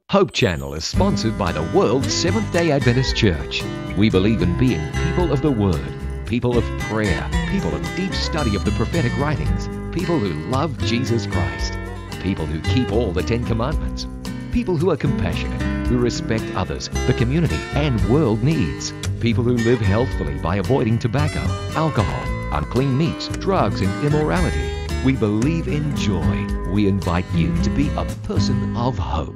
Hope Channel is sponsored by the World Seventh-day Adventist Church. We believe in being people of the Word, people of prayer, people of deep study of the prophetic writings, people who love Jesus Christ, people who keep all the Ten Commandments, people who are compassionate, who respect others, the community, and world needs, people who live healthfully by avoiding tobacco, alcohol, unclean meats, drugs, and immorality. We believe in joy. We invite you to be a person of hope.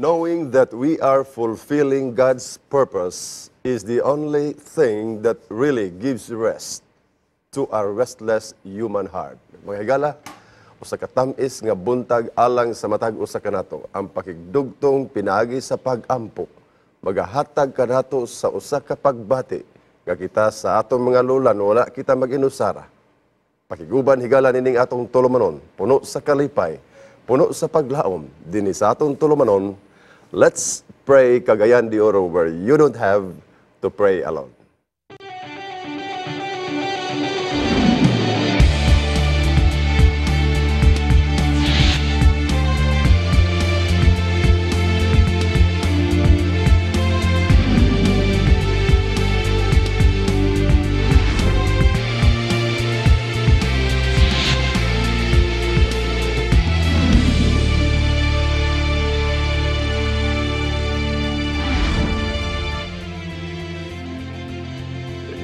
Knowing that we are fulfilling God's purpose is the only thing that really gives rest to our restless human heart. Mga higala, usa ka tamis nga buntag alang sa matag usa kanato ang pakigdugtong pinaagi sa pag-ampo. Magahatag kanato sa usa ka pagbati nga kita sa atong mga lulan wala kita mag-inusara. Pakiguban higala nining atong tulumanon, puno sa kalipay, puno sa paglaom, dinhi sa atong tulumanon. Let's pray Cagayan de Oro where you don't have to pray alone.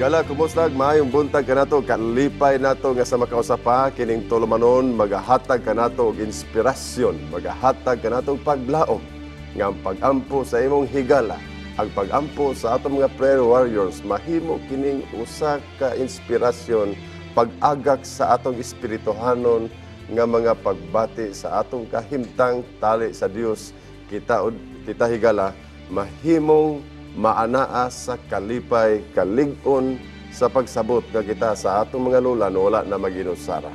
Gala, kumusta? Maayong buntag ka nato, kalipay nato nga sa makausapa, kining tulumanon, magahatag ka nato og inspirasyon, magahatag ka nato og paglaom, nga ang pag-ampo sa imong higala, ang pag-ampo sa atong mga prayer warriors, mahimo kining usa ka inspirasyon, pag-agak sa atong espirituhanon, nga mga pagbati sa atong kahimtang tali sa Dios, kita higala, mahimong maanaa sa kalipay, kalig-on sa pagsabot nga kita sa atong mga lulan wala na mag-inusara.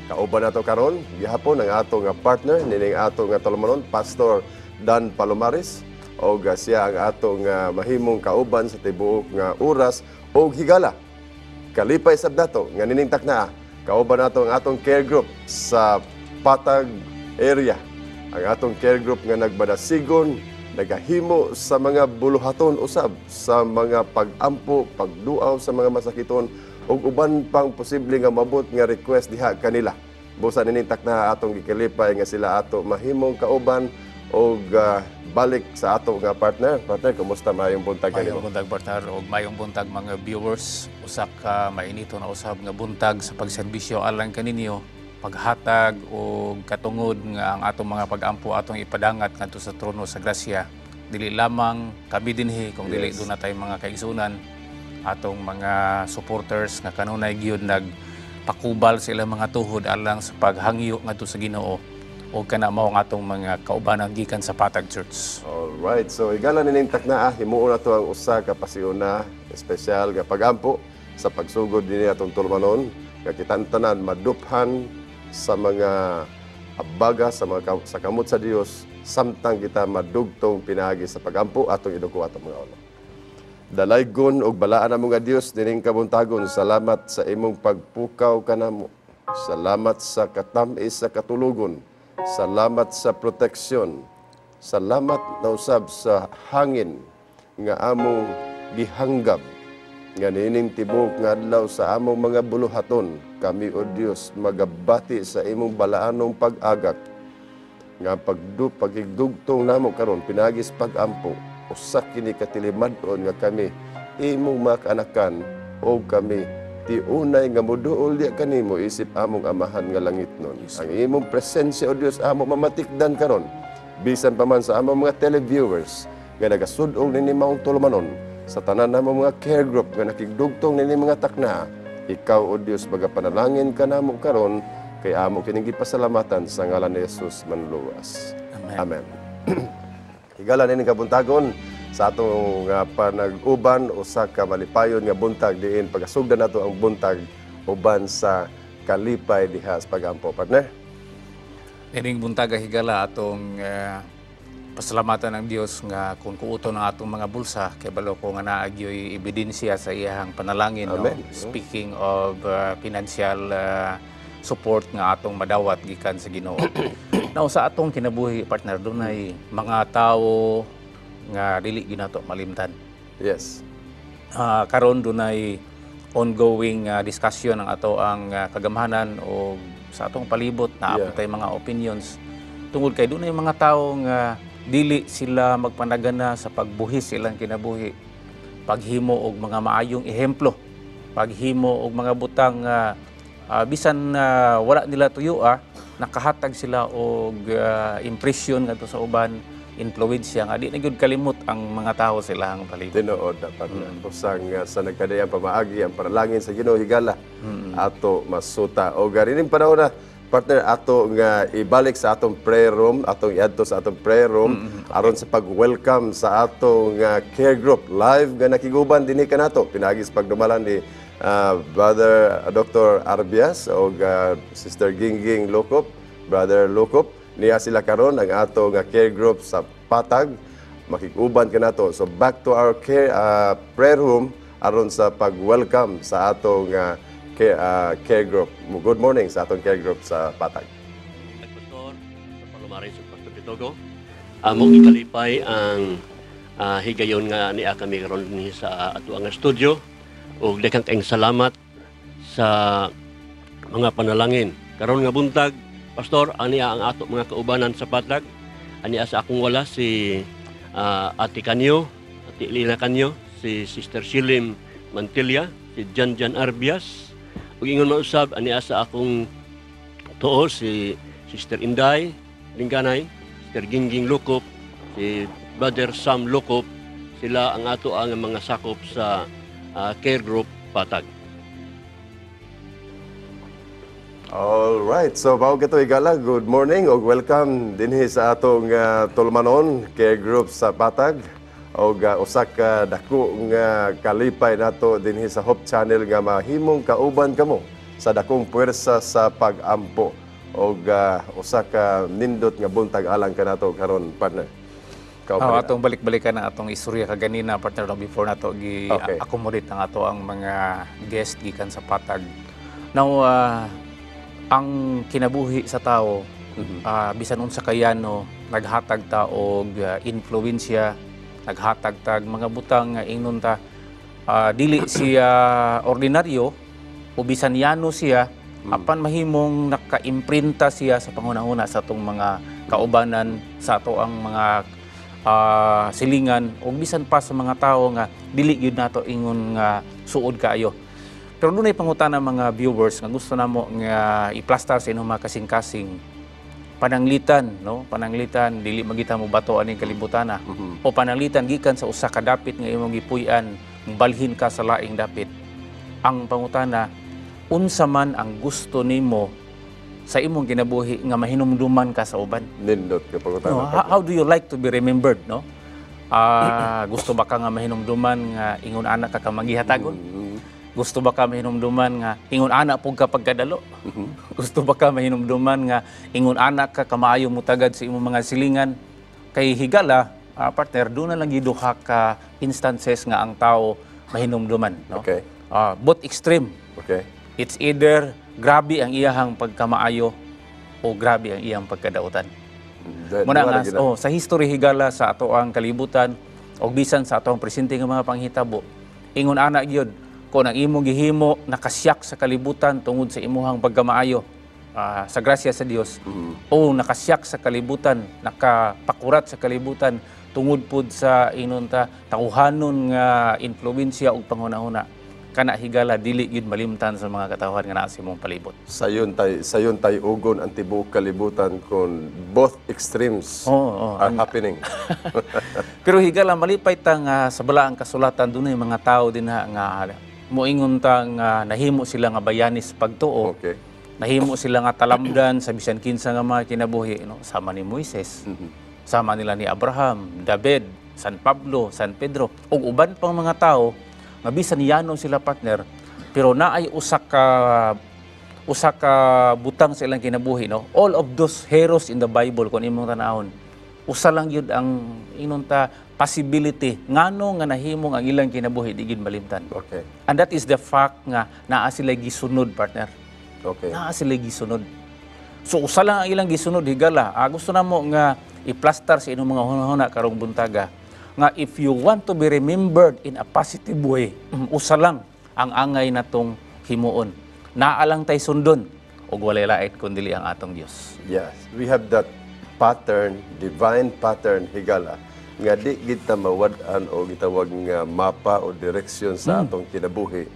Kauban nato karon gihapon ang atong partner nining atong tulumanon, Pastor Dan Palomares, o siya ang atong mahimong kauban sa tibuok nga oras o higala. Kalipay sab nato nga nining takna, kauban nato ang atong care group sa Patag area. Ang atong care group nga nagbadasigon, nagahimo sa mga buluhaton usab sa mga pag-ampo, pagduaw sa mga masakiton ug uban pang posible nga mabot nga request diha kanila. Busa nining takna atong gikalipay nga sila ato mahimong kauban og balik sa ato nga partner. Partner, kumusta? Mayong buntag kanimo? Mayong buntag, partner, og mayong buntag mga viewers. Usa ka mainito na usab nga buntag sa pagserbisyo alang kaninyo, paghatag o katungod nga ang atong mga pag-ampo atong ipadangat ngadto sa trono sa grasya. Dili lamang kami dinhi kung dili doon na tayo mga kaigsunan, atong mga supporters nga kanunay gyud nagpakubal sa ilang mga tuhod alang sa paghangyo ngadto sa Ginoo o kana mao ang atong mga kaubanan gikan sa Patag Church. Alright, so igala nining takna himuon nato ang usa ka pasiuna espesyal nga pag-ampo sa pagsugod dinhi atong tulumanon nga kitang tanan maduphan sa mga abaga sa kamot sa Dios samtang kita madugtong pinaagi sa pagampo atong iduko atong mga ulo. Dalaygon og balaan namo nga Dios dining kabuntagon, salamat sa imong pagpukaw kanamo. Salamat sa katamis sa katulugon. Salamat sa proteksyon. Salamat na usab sa hangin nga among gihanggab. Nga nining tibok nga adlaw sa among mga buluhaton, kami o Dios magabati sa imong balaanong pag-agak. Nga pagigdugtong namo karon pinagis pag-ampo, usa kini katilimadon nga kami imong makanakan o kami ti unay nga moduol diya kanimo isip among amahan nga langitnon. Ang imong presensya o Dios amo mamatikdan karon bisan pa man sa among mga televiewers nga nagasud-ong nini maong tulumanon. Sa tanan namo mga care group nga nakigdugtong nini mga takna, ikaw o Dios magapanalangin ka namo karon kay amo kining gipasalamatan sa ngalan ni Jesus manluwas. Amen. Amen. Higala ni kabuntagon sa atong panag-uban usa ka malipayon nga buntag diin pagasugdan nato ang buntag uban sa kalipay diha sa pagampo, partner. Ining buntag higala atong pasalamatan ng Dios nga kung kuuto ng atong mga bulsa kay balo ko nga naagyoy ebidensya sa iyang panalangin. No? Speaking of financial support nga atong madawat gikan sa Ginoo. Now sa atong kinabuhi, partner, dunay mga tawo nga dili ginato malimtan. Yes. Karon dunay ongoing discussion ang ato ang kagamhanan o sa atong palibot na apotay mga opinions tungod kay dunay mga tawo nga dili sila magpanagana sa pagbuhis silang kinabuhi, paghimo og mga maayong ehemplo, paghimo og mga butang bisan wala nila tuyo nakahatag sila og impression ngadto sa uban, influensya nga di na gyud kalimot ang mga tawo sila ang palibot. Tinuod dapat usang sa nagkadayang pamaagi ang panalangin sa Ginoo higala ato masuta o garining panahon na partner ato nga ibalik sa atong prayer room, atong iadto sa atong prayer room aron sa pag-welcome sa atong care group live nga nakiguban dinhi kanato pinagis pagdumalan ni Brother Dr. Arbias o Sister Gingging Lokop, Brother Lokop. Niya sila karon ang ato nga care group sa Patag. Makiguban kanato. So back to our prayer room aron sa pag-welcome sa ato nga care group. Good morning sa atong care group sa Patag. Pastor, sa Palomares ug Pastor Pitogo. Among ikalipay ang higayon nga niya kami karon dinhi sa ato ang studio. Ug daghang kaayong salamat sa mga panalangin. Karon nga buntag, Pastor, aniya ang ato mga kaubanan sa Patag. Aniya sa akong wala si Ate Kanyo, Ate Lina Kanyo, si Sister Shilim Mantilla, si Jan Arbias. Ug ingon mausab aniya sa akong tuo si Sister Inday Lingganay, Sister Gingging Lokop, si Brother Sam Lokop. Sila ang ato ang mga sakop sa care group Patag. All right. So bago kito higala, good morning o welcome dinhi sa atong Tulmanon care group sa Patag. O usa ka dako nga kalipay nato dinhi sa Hope Channel nga mahimong kauban kamo sa dakong puwersa sa pag-ampo. O usa ka nindot nga buntag alang kanato karon, partner. Atong balik-balikan ang atong istorya kaganina, partner, before nato gi-accommodate ang ato ang mga guest gikan sa Patag. Now, ang kinabuhi sa tao, bisan unsa kayano, naghatag ta og influensya, naghatag tag mga butang nga ingnon ta dili siya ordinaryo o bisan yano siya apan mahimong naka-imprinta siya sa pangunahuna sa atong mga kaubanan, sa ato ang mga silingan o bisan pa sa mga tao nga dili gyud nato ingon nga suod kaayo. Pero dunay pangutana mga viewers nga gusto namo nga iplastar sa inyong mga kasing-kasing pananglitan, no? Pananglitan dili magita mo bato aning kalibutan o pananglitan gikan sa usa ka dapit nga imong gipuy-an, balhin ka sa laing dapit. Ang pangutana, unsa man ang gusto nimo sa imong kinabuhi nga mahinumduman ka sa uban? Nindot ka pangutana. No, how do you like to be remembered, no? Gusto ba ka nga mahinumduman nga ingon anak ka kamagihatagon? Gusto ba ka mahinumduman nga ingon anak pug ka pagkadalo? Gusto ba ka mahinumduman nga ingon anak ka kamaayo mo tagad sa imong mga silingan? Kay higala, partner, doon na lang giduha ka instances nga ang tao mahinumduman, no? Okay. Both extreme. Okay. It's either grabe ang iyahang pagkamaayo o grabe ang iyang pagkadautan. Muna nga, sa history higala sa ato ang kalibutan o bisan sa ato ang presente nga mga panghitabo, ingon anak gyud kung ang imong gihimo nakasyak sa kalibutan tungod sa imuhang pagkamaayo sa grasya sa Dios o nakasyak sa kalibutan, nakapakurat sa kalibutan tungod pud sa inunta tauhanon nga influensya ug panghunahuna, kana higala dili gyud malimtan sa mga katawhan nga naa sa imong palibot. Sayon tay ugon ang tibuok kalibutan kung both extremes are happening. Pero higala malipay ta nga sa balaang kasulatan dunay mga tao din nga moingon ta nga nahimo sila nga bayanis pagtuo. Nahimo sila nga talamdan sa bisan kinsa nga mga kinabuhi, no? Sama ni Moises. Sama nila ni Abraham, David, San Pablo, San Pedro, ug uban pang mga tao nga bisan yanon sila partner, pero naay usa ka butang sa ilang kinabuhi, no? All of those heroes in the Bible kung imong tanahon, usa lang yun ang inunta possibility ngano nga nahimong ang ilang kinabuhi di gid malimtan. Okay. And that is the fact nga naa sila gisunod, partner. Okay. Naa sila gisunod. So usa lang ang ilang gisunod, higala. Gusto na mo nga i-plaster sa inyong mga hunahuna karong buntaga nga if you want to be remembered in a positive way, usa lang ang angay natong himuon. Naa lang tay sundon ug walay lain kundi ang atong Dios. Yes, we have that pattern, divine pattern, higala, nga di kita mawad-an o gitawag nga mapa o direksyon sa atong kinabuhi.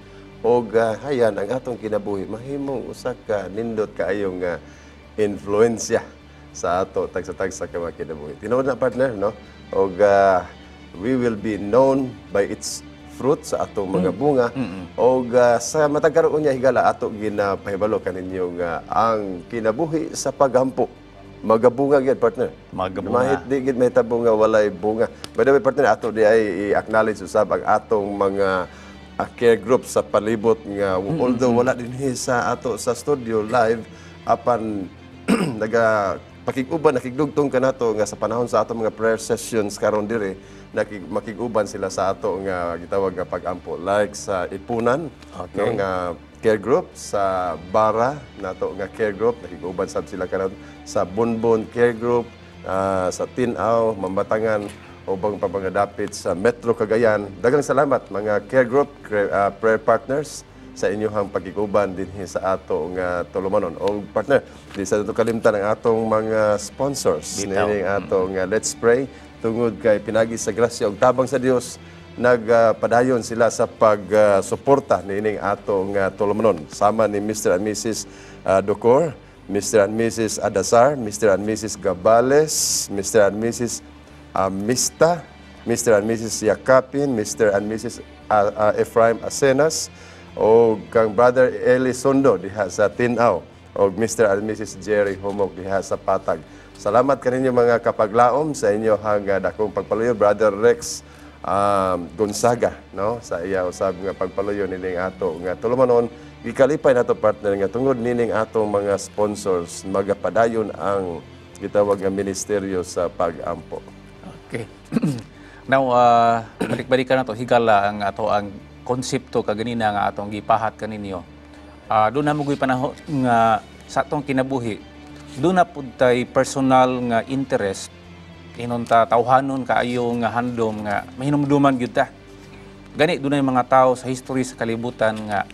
O hayan ang atong kinabuhi, mahimong usa ka nindot kaayong influensya sa ato tagsa-tagsa ka mga kinabuhi. Tinuod na partner, no? O we will be known by its fruit sa atong mga bunga. O sa matag karon unya higala ato ginapahibalo kaninyo nga ang kinabuhi sa paghampo magabunga gyud partner. Magabunga. Mahit di gid mahitabo nga walay bunga. By the way partner, ato di ay i-acknowledge usab ang atong mga care group sa palibot nga although wala dinhi sa ato sa studio live apan naga pakiguban nakigdugtong kanato nga sa panahon sa ato mga prayer sessions karon diri makiguban sila sa ato nga gitawag nga pag-ampo like sa Ipunan, no, nga care group, sa Bara nato nga care group nakiguban sab sila karon sa Bonbon care group, sa Tinaw, Mambatangan o bang pabangadapit sa Metro Cagayan. Daghang salamat mga care group, prayer partners sa inyong pagkikuban din sa ato nga tulumanon. O partner, di sa ito kalimtan ang atong mga sponsors. Nining atong Let's Pray tungod kay pinagi sa grasya ug tabang sa Dios nagpadayon sila sa pagsuporta nining atong tulumanon. Sama ni Mr. and Mrs. Docor, Mr. and Mrs. Adasar, Mr. and Mrs. Gabales, Mr. and Mrs. Mista, Mr. and Mrs. Yakapin, Mr. and Mrs. Ephraim Asenas, o kang Brother Eli Sondo diha sa Tinaw, o Mr. and Mrs. Jerry Humok diha sa Patag. Salamat kaninyo mga kapaglaom sa inyo hang dakong pagpaluyo. Brother Rex Gonzaga, no, sa iya usab nga pagpaluyo nining ato nga tulumanon. Gikalipay nato partner nga tungod nining atong mga sponsors magapadayon ang gitawag nga ministeryo sa pag-ampo. Okay. Now, balik-balikan na to higala ang ato ang konsepto kaganina nga atong gipahat kaninyo. Doon na mo'y panahon nga sa atong kinabuhi, doon na pud tay personal nga interest inunta tawhanon kaayo nga handom nga mahinumduman gyud ta. Gani doon na mga tao sa history sa kalibutan nga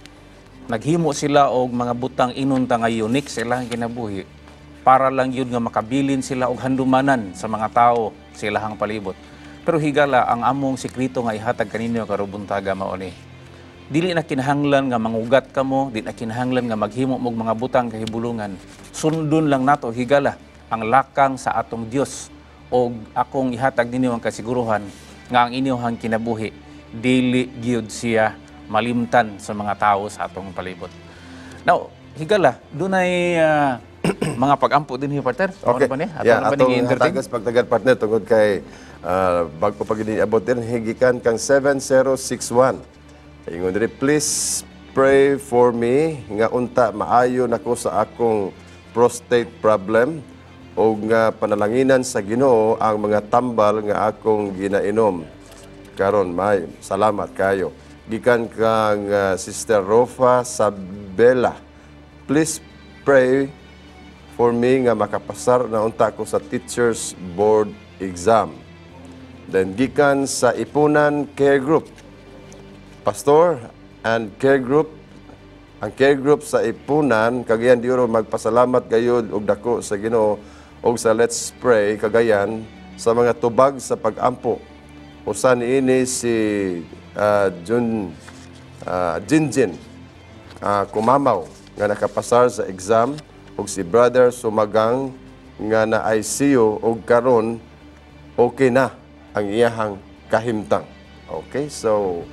naghimo sila og mga butang inunta nga unique sa ilang kinabuhi para lang yun nga makabilin sila og handumanan sa mga tao sa ilahang palibot. Pero higala ang among sekreto nga ihatag kaninyo karong buntaga mao ni. Dili na kinahanglan nga mangugat kamo, di na kinahanglan nga maghimo og mga butang kahibulungan. Sundon lang nato higala ang lakang sa atong Dios og akong ihatag ninyo ang kasiguruhan nga ang inyong kinabuhi dili gyud siya malimtan sa mga tao sa atong palibot. Now, higala, dunay mga pag-ampo din hi partner. Okay. Atong hatagas pagtagad partner tungod kay bago pag iniabot din higikan kang 7061. Ingon diri, please pray for me nga unta maayo nako sa akong prostate problem o nga panalanginan sa Ginoo ang mga tambal nga akong ginainom. Karon may salamat kayo. Gikan kang Sister Rofa Sabela. Please pray for me nga makapasar na unta ko sa Teachers Board exam. Then gikan sa Ipunan Care Group. Pastor and Care Group, ang Care Group sa Ipunan, Cagayan de Oro, magpasalamat gayud og dako sa Ginoo og sa Let's Pray Cagayan sa mga tubag sa pag-ampo. Usa niini si Jinjin Kumamaw nga nakapasar sa exam ug si Brother Sumagang nga na ICU ug karon okay na ang iyahang kahimtang. Okay, so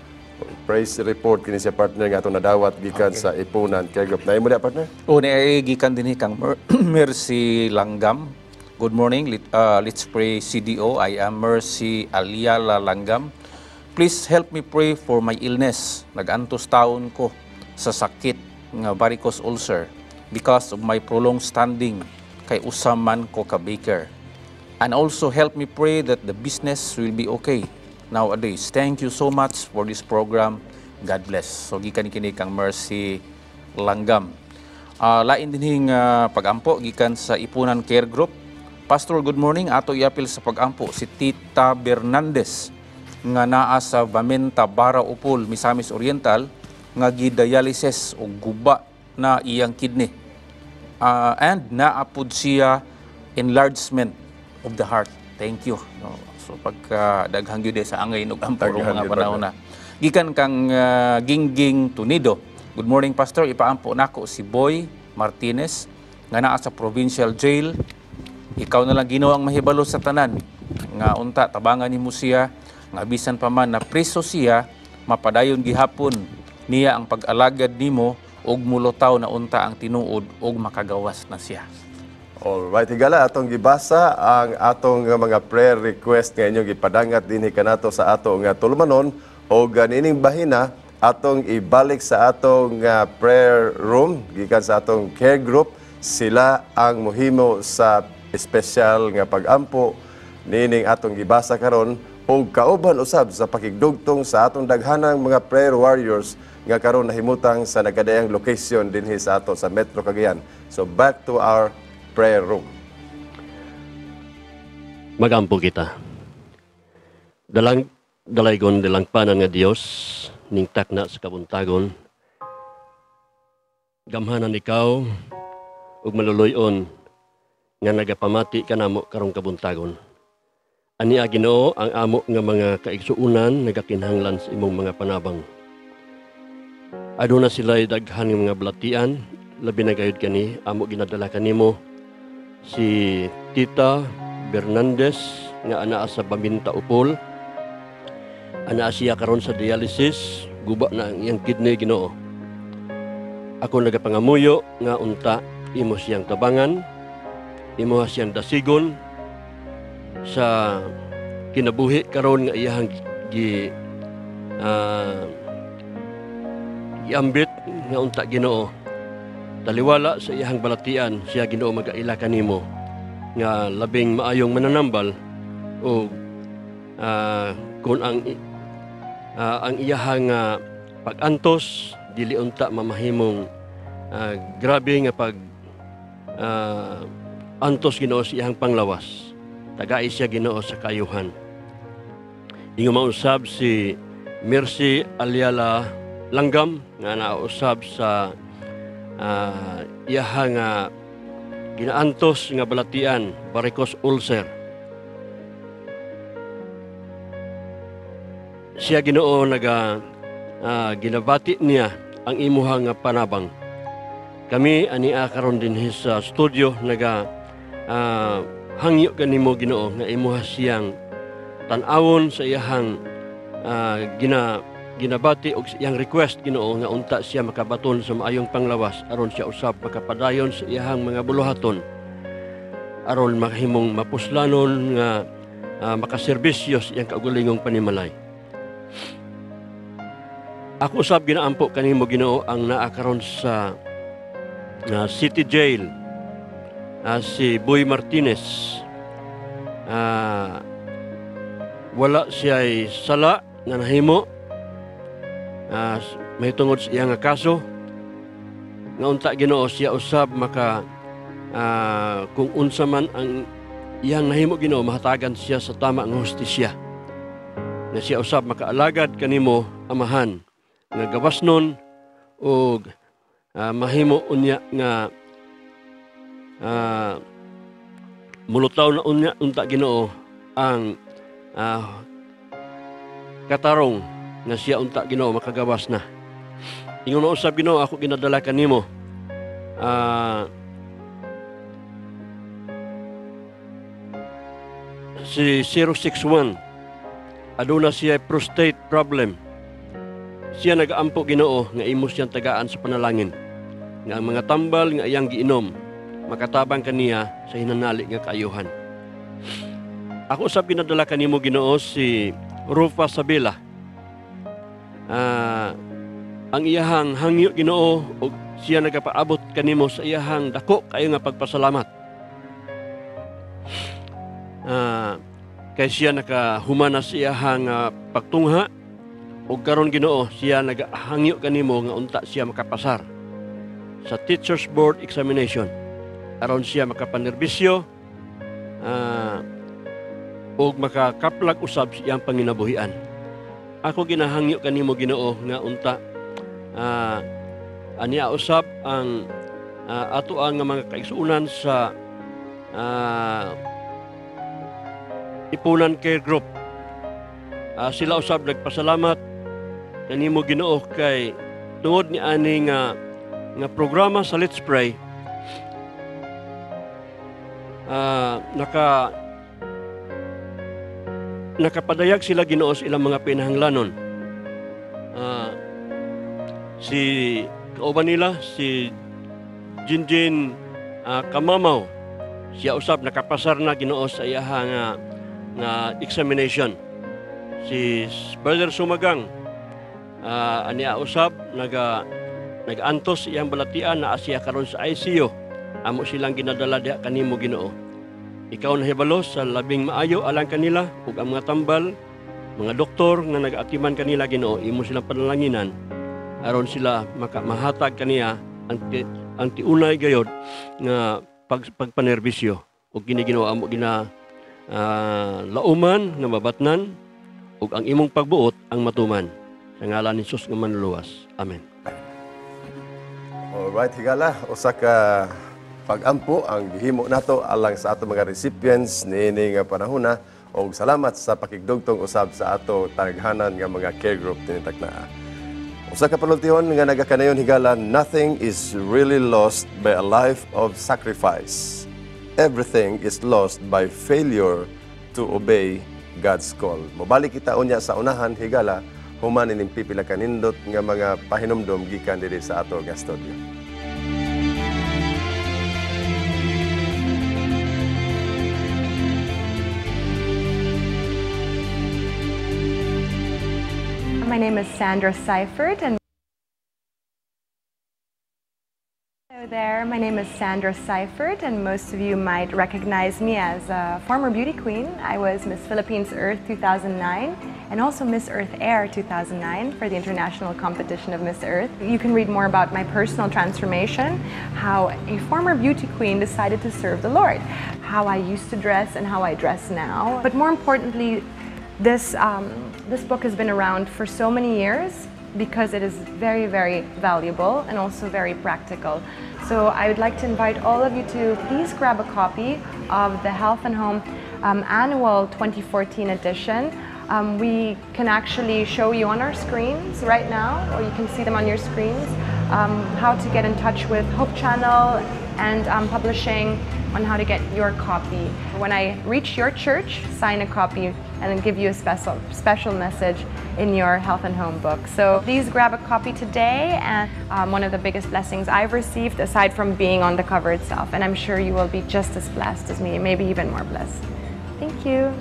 praise report kini sa partner nga atong nadawat gikan sa Ipunan Care Group. Naimo dia partner? O gikan dinhi kang Mercy Langgam Good morning. Let's pray CDO. I am Mercy Aliala Langgam. Please help me pray for my illness. Nag-antos taon ko sa sakit nga varicose ulcer because of my prolonged standing kay usaman ko ka baker. And also help me pray that the business will be okay nowadays. Thank you so much for this program. God bless. So gikan kini kang Mercy Langgam. Lain dinhing pagampo gikan sa Ipunan Care Group. Pastor, good morning. Ato iapil sa pagampo si Tita Bernandez nga naa sa Vamenta, Bara Upol, Misamis Oriental nga gidialysis o guba na iyang kidney. And naapod siya enlargement of the heart. Thank you. No? So pagka daghang gyud sa angay ug amparo mga panahon na. Gikan kang Gingging Tunido. Good morning, Pastor. Ipaampo nako si Boy Martinez nga naa sa provincial jail. Ikaw na lang ginawang mahibalo sa tanan nga unta tabangan nimo siya nga bisan pa man na preso siya mapadayon gihapon niya ang pag-alagad nimo ug mulutaw na unta ang tinuod ug makagawas na siya. Alright, higala atong gibasa ang atong mga prayer request nga inyong gipadangat dinhi kanato sa ato nga tulumanon o ganining bahina atong ibalik sa atong prayer room gikan sa atong care group. Sila ang mohimo sa espesyal nga pagampo nining atong gibasa karon o kauban usab sa pakigdugtong sa atong daghanang mga prayer warriors nga karon nahimutang sa nagadayang location dinhi sa ato sa Metro Cagayan. So back to our prayer room. Magampo kita. Dalaygon dalang panan nga Dios ning takna sa kabuntagon. Gamhanan ikaw ug maluluyon nga nagapamati kanamo karong kabuntagon. Ani Ginoo ang amo nga mga kaigsuunan nagakinahanglan sa imong mga panabang. Aduna sila'y daghan nga mga balatian, labi na gayud kani amo ginadala kanimo si Tita Bernandez nga anaa sa Vamenta Upol. Anaa siya karon sa dialysis, guba na ang iyang kidney Ginoo. Ako nagapangamuyo nga unta imo siyang tabangan, imo siyang dasigon sa kinabuhi karon nga iyang giambit nga unta Ginoo. Taliwala sa iyang balatian siya Ginoo magaila kanimo nga labing maayong mananambal o kung ang iyang pag-antos dili unta mamahimong grabe nga pag antos Ginoo sa iyang panglawas. Tagai siya Ginoo sa kayuhan. Ingon mausab si Mercy Aliala Langgam nga nausab sa iyang ginaantos nga balatian, varicose ulcer. Siya Ginoo ginabati niya ang imuha nga panabang. Kami ania karon dinhi sa studio hangyo kanimo Ginoo nga imuha siyang tan-awon sa iyang ginabati og iyang request Ginoo nga unta siya makabaton sa maayong panglawas aron siya usab makapadayon sa iyang mga buluhaton aron makahimong mapuslanon nga makaserbisyo sa iyang kaugulingong panimalay. Ako usab ginaampo kanimo Ginoo ang naa karon sa City Jail si Boy Martinez. Wala siya'y sala nga nahimo may tungod sa iyang kaso nga unta Ginoo siya usab maka kung unsa man ang iyang nahimo Ginoo mahatagan siya sa tama nga hustisya nga siya usab makaalagad kanimo Amahan nga gawasnon og mahimo unya nga mulutaw na unya unta Ginoo ang katarong nga siya unta Ginoo makagawas na. Ingon na usab Ginoo ako ginadala kanimo si 061 aduna siya prostate problem. Siya nagaampo Ginoo nga imo siyang tagaan sa panalangin nga ang mga tambal nga iyang giinom makatabang kaniya sa hinanali nga kaayuhan. Ako usab ginadala kanimo Ginoo si Rufa Sabela. Ang iyahang hangyo Ginoo ug siya nagapaabot kanimo sa iyahang dako kayo nga pagpasalamat. Kay siya nakahumana sa iyahang pagtungha ug karon Ginoo siya nagahangyo kanimo nga unta siya makapasar sa Teachers Board Examination aron siya makapanerbisyo ug makakaplag usab sa iyang panginabuhian. Ako ginahangyo kanimo Ginoo nga unta aniya usab ang ato ang mga kaigsuonan sa Ipunan Care Group. Sila usab nagpasalamat kanimo Ginoo kay tungod ni ani nga programa sa Let's Pray nakapadayag sila Ginoo sa ilang mga pinahanglanon. Si kauban nila si Jinjin Kamamaw, siya usab nakapasar na Ginoo sa iyang nga examination. Si Brother Sumagang aniya usab nag-antos iyang balatian na siya karon sa ICU. Amo silang ginadala diha kanimo Ginoo. Ikaw nahibalo sa labing maayo alang kanila ug ang mga tambal, mga doktor nga nag-atiman kanila Ginoo, imo silang panalanginan aron sila mahatag kaniya ang tiunay gayod nga pagpanerbisyo ug kini Ginoo amo lauman nga mabatnan ug ang imong pagbuot ang matuman sa ngalan ni Jesus nga manluluwas. Amen. Alright, higala, usa ka pag-ampo ang gihimo nato alang sa ato mga recipients niini nga panahona og salamat sa pakigdugtong usab sa ato taghanan nga mga care group tinitak na. Usa ka panultihon nga nagakanayon higala, nothing is really lost by a life of sacrifice. Everything is lost by failure to obey God's call. Mobalik kita unya sa unahan higala, human ining pipila kanindot nga mga pahinumdom gikan diri sa ato nga studio. My name is Sandra Seifert, and hello there. My name is Sandra Seifert, and most of you might recognize me as a former beauty queen. I was Miss Philippines Earth 2009 and also Miss Earth Air 2009 for the international competition of Miss Earth. You can read more about my personal transformation, how a former beauty queen decided to serve the Lord, how I used to dress and how I dress now. But more importantly, this book has been around for so many years because it is very, very valuable and also very practical. So I would like to invite all of you to please grab a copy of the Health and Home Annual 2014 edition. We can actually show you on our screens right now, or you can see them on your screens, how to get in touch with Hope Channel and publishing on how to get your copy. When I reach your church, sign a copy and then give you a special message in your Health and Home book. So please grab a copy today, and one of the biggest blessings I've received aside from being on the cover itself, and I'm sure you will be just as blessed as me, maybe even more blessed. Thank you.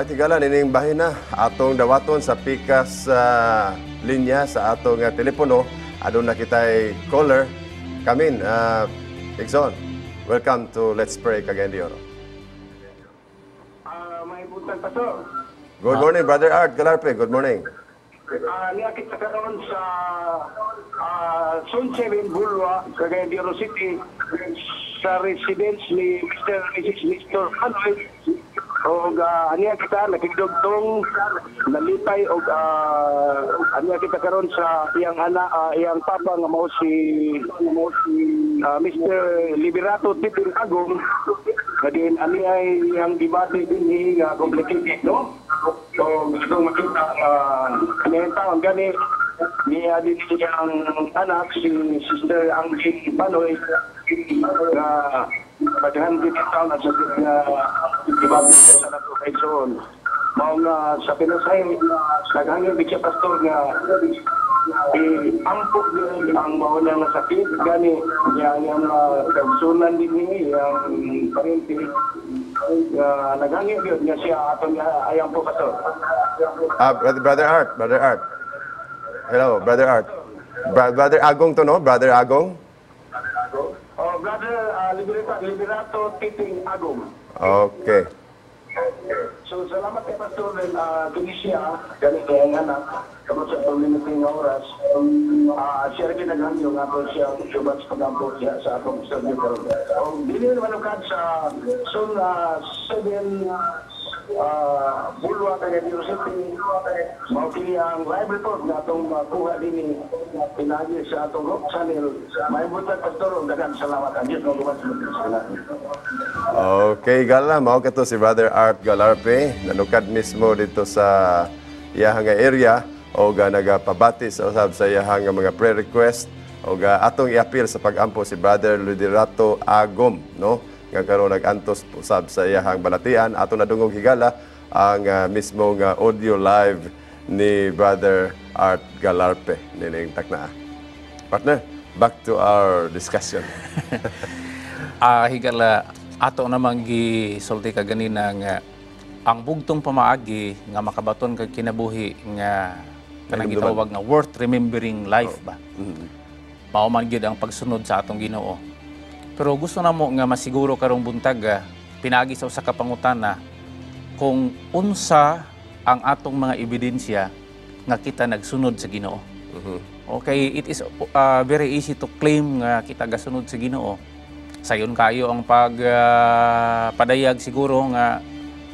Alright, higala, nining bahin na. Atong dawaton sa pikas linya sa atong telepono. Adun na kita'y caller. Come in, Exxon. Welcome to Let's Pray Cagayan de Oro. May buntag paso. Good morning, Brother Art Galarpe. Good morning. Niakit sa karon sa Zone 7 Bulwa, Cagayan de Oro City, sa residence ni Mr. and Mrs. Mr. Manuel. O aniya kita nakigdugtong nalipay o aniya kita karon sa iyang iyang papa nga mao si Mr. Liberato Titing Agong kadin aniya iyang debate dinhi nga complicated no. So gusto makita aniya taon gani niya din iyang anak si Sister Angling Panoy nga pagdahan din taon na sa debate sa nato kay Son. Mao nga sa Pinasay naghangyo di siya pastor nga ampok din ang mauna nga sakit gani yang kagsunan din ni yang parente naghangyo gyud nga siya aton ayang po pastor. Brother Art. Hello, Brother Art. Brother Agong to no? Brother Agong? Oh, Brother Liberato Titing Agong. Okay. So, salamat kay Pastor Tunisia, ganit kay ang anak, kapag sa pag-limiting oras, siya rin naghangyo nga po siya subat sa pag-ampo siya sa akong studio karon. Dili naman ukad sa Zone 7 Bulwa, Cagayan de Oro City, mao kini ang live report na atong makuha din pinagi sa atong rock channel. May buntag Pastor, daghang salamat. Ang Diyos mo lumas sa natin. Okay, gala, mao kato si Brother Art Galarpe, nanukad mismo dito sa iyahang area o nagapabati sa usab sa iyahang mga prayer request o atong i-appeal sa pag-ampo si Brother Liberato Agom, no? Nga karon nag-antos usab sa iyahang balatian ato nadungog higala ang mismo nga audio live ni Brother Art Galarpe nining takna. Partner, back to our discussion. Higala, ato namang gisulti ka ganina nga ang bugtong pamaagi nga makabaton kag kinabuhi nga kanang gitawag nga worth remembering life ba. Mao man gyud ang pagsunod sa atong Ginoo. Pero gusto namo nga masiguro karong buntag pinagi sa usa ka pangutana kung unsa ang atong mga ebidensya nga kita nagsunod sa Ginoo. Okay, it is very easy to claim nga kita gasunod sa Ginoo. Sayon kayo ang pagpadayag siguro nga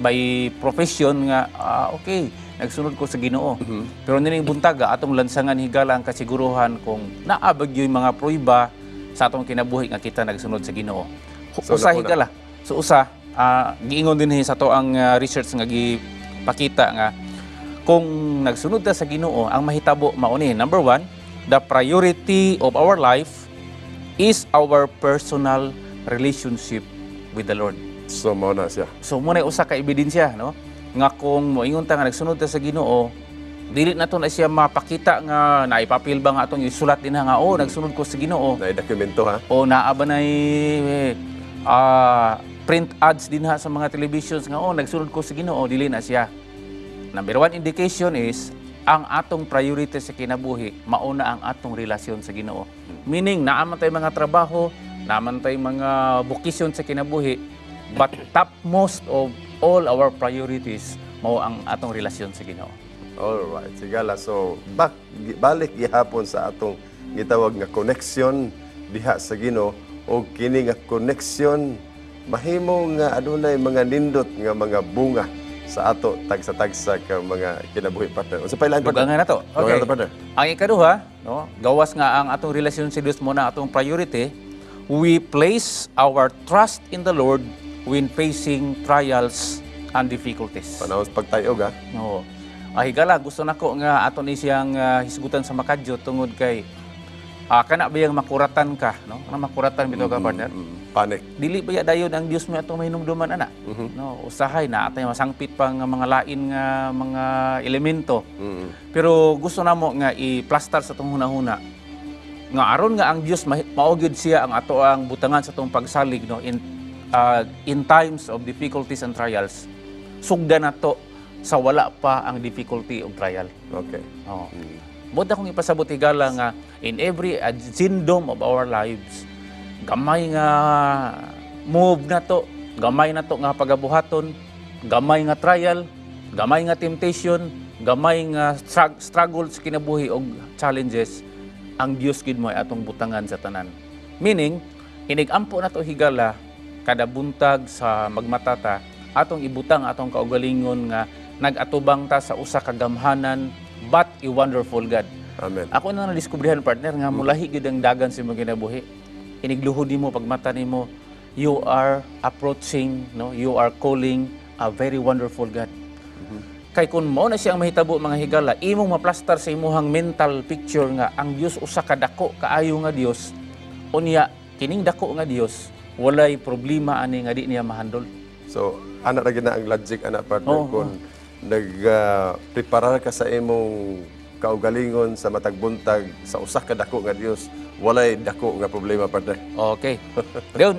by profession nga okay, nagsunod ko sa Ginoo. Pero nining buntag atong lansangan higala ang kasiguruhan kung naabag yung mga pruiba sa atong kinabuhi nga kita nagsunod sa Ginoo. Usa higala. So usa giingon din sa to ang research nga gipakita nga kung nagsunod ta sa Ginoo ang mahitabo mao ni number 1, the priority of our life is our personal relationship with the Lord. So mao na siya. So muna usa ka ebidensya no nga kung moingon ta nga nagsunod ta sa Ginoo dili nato na siya mapakita nga naipapil ba nga atong isulat din nga nagsunod ko sa Ginoo. Na dokumento ha. O naa ba nay print ads din ha sa mga televisions nga nagsunod ko sa Ginoo, dili na siya. Number 1 indication is ang atong priority sa kinabuhi mauna ang atong relasyon sa Ginoo. Meaning naaman tay mga trabaho, naaman tay mga bukisyon sa kinabuhi, but topmost of all our priorities mao ang atong relasyon sa Ginoo. Alright, sigala. So, balik gihapon sa atong gitawag nga connection diha sa Ginoo o kini nga connection mahimo nga adunay mga nindot nga mga bunga sa ato tagsa-tagsa ka mga kinabuhi partner. Unsa pa ilang partner? Dugangan na to. Okay. Partner. Ang ikaduha, no, gawas nga ang atong relasyon sa Dios mo na atong priority, we place our trust in the Lord when facing trials and difficulties. Panahon sa pagtayog ha. No. Higala, gusto nako nga aton ni siyang hisgutan sa makadyo tungod kay kana ba yang makuratan ka, no? Kana makuratan bitaw ka partner? Panic. Dili ba ya dayon ang Dios mo atong mahinumduman ana? No, usahay na atay masangpit pa nga mga lain nga mga elemento. Pero gusto namo nga i-plaster sa tong hunahuna. Nga aron nga ang Dios maogyud siya ang ato ang butangan sa tong pagsalig no in times of difficulties and trials. Sugdan nato sa wala pa ang difficulty of trial. Okay. Oh. Buta kong ipasabot higala nga in every agendum of our lives, gamay nga move na to, gamay na to nga pagabuhaton, gamay nga trial, gamay nga temptation, gamay nga struggles kinabuhi og challenges, ang Dios gid mo ay atong butangan sa tanan. Meaning, inigampo na to higala kada buntag sa magmatata, atong ibutang atong kaugalingon nga nagatubang ta sa usa ka gamhanan but a wonderful God. Amen. Ako na nadiskubrihan, partner, nga mulahi gid ang dagan sa imong kinabuhi. Inigluhod nimo pagmata nimo, you are approaching, no, you are calling a very wonderful God. Kay kun mao na siyang mahitabo mga higala, imong maplastar sa imuhang mental picture nga ang Dios usa ka dako kaayo nga Dios. Unya kining dako nga Dios walay problema ani nga di niya mahandol. So, anak na gina ang logic, anak partner, kung nag-preparar ka sa imong kaugalingon sa matag buntag sa usa ka dako nga Dios, walay dako nga problema, partner. Okay. Leon,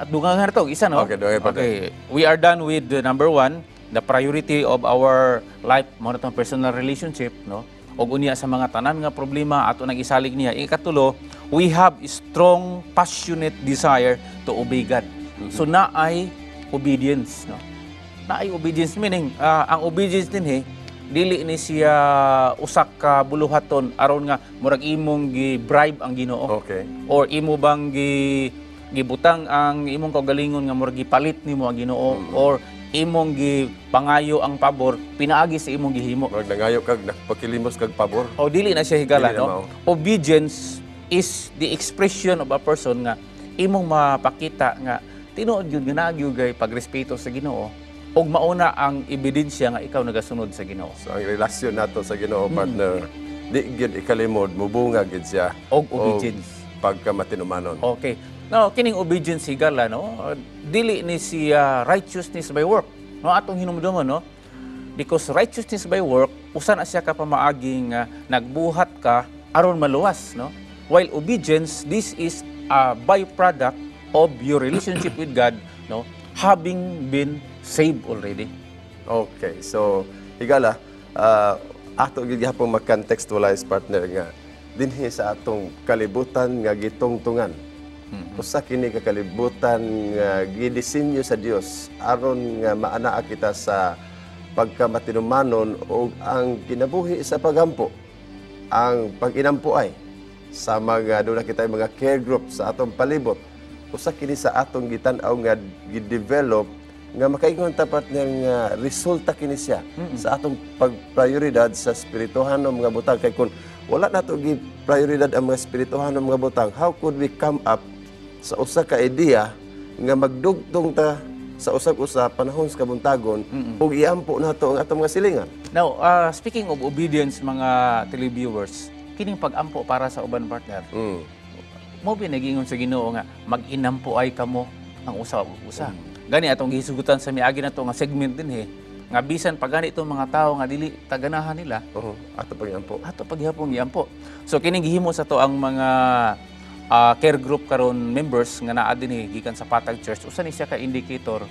dungangan na to, isa, no? Okay, dungangan, partner. Okay. We are done with number 1, the priority of our life, mo na itong personal relationship, no? O unya sa mga tanan nga problema ato nang isalig niya. Ikatulo, we have a strong, passionate desire to obey God. So naay obedience, no? Naay obedience, meaning ang obedience din dili ni siya usak ka buluhaton aron nga murag imong gi-bribe ang Ginoo. Okay. Or imo bang gibutang ang imong kaugalingon nga murag gipalit nimo ang Ginoo, or imong gipangayo ang pabor pinaagi sa imong gihimo. Murag nangayo kag nakpakilimos kag pabor. O dili na siya higala, Dili na no? Obedience is the expression of a person nga imong mapakita nga tinuod gyud nga nagyugay pagrespeto sa Ginoo, ug mauna ang ebidensya nga ikaw nagasunod sa Ginoo. So, ang relasyon nato sa Ginoo, partner, di gyud ikalimod, mubunga gyud siya. Og obedience. Pagka matinumanon. Okay. Now, kining obedience higala, no? Dili ni siya righteousness by work. No, atong hinumduman, no? Because righteousness by work, usa na siya ka pamaaging nagbuhat ka aron maluwas, no? While obedience, this is a byproduct of your relationship with God, no? Having been saved already. Okay. So, higala, ato gyud gyapon mag-contextualize, partner, nga dinhi sa atong kalibutan nga gitungtungan. Usa kini ka kalibutan nga gidisenyo sa Dios aron nga maanaa kita sa pagkamatinumanon o ang kinabuhi sa pagampo. Ang pag-inampo ay sa mga doon na kita mga care group sa atong palibot. Usa kini sa atong gitan-aw nga gi-develop nga makaingon ta, partner, nga resulta kini siya sa atong pagprioridad sa spirituhanon mga butang. Kay kun wala nato gi prioridad ang mga spirituhanon mga butang, how could we come up sa usa ka idea nga magdugtong ta sa usag-usa panahon sa kabuntagon ug iampo nato ang atong mga silingan. Now, speaking of obedience, mga televiewers, kining pag-ampo para sa uban, partner, mo binagingon sa Ginoo nga mag-inampo ay kamo ang usa-usa. Gani atong gisugutan sa miagi nato nga segment din nga bisan pag gani itong mga tao nga dili taganahan nila, Ato pagyampo. ato paghapon giampo. So kining gihimo sa to ang mga care group karon members nga naa dinhi gikan sa Patag Church, usa ni siya ka indicator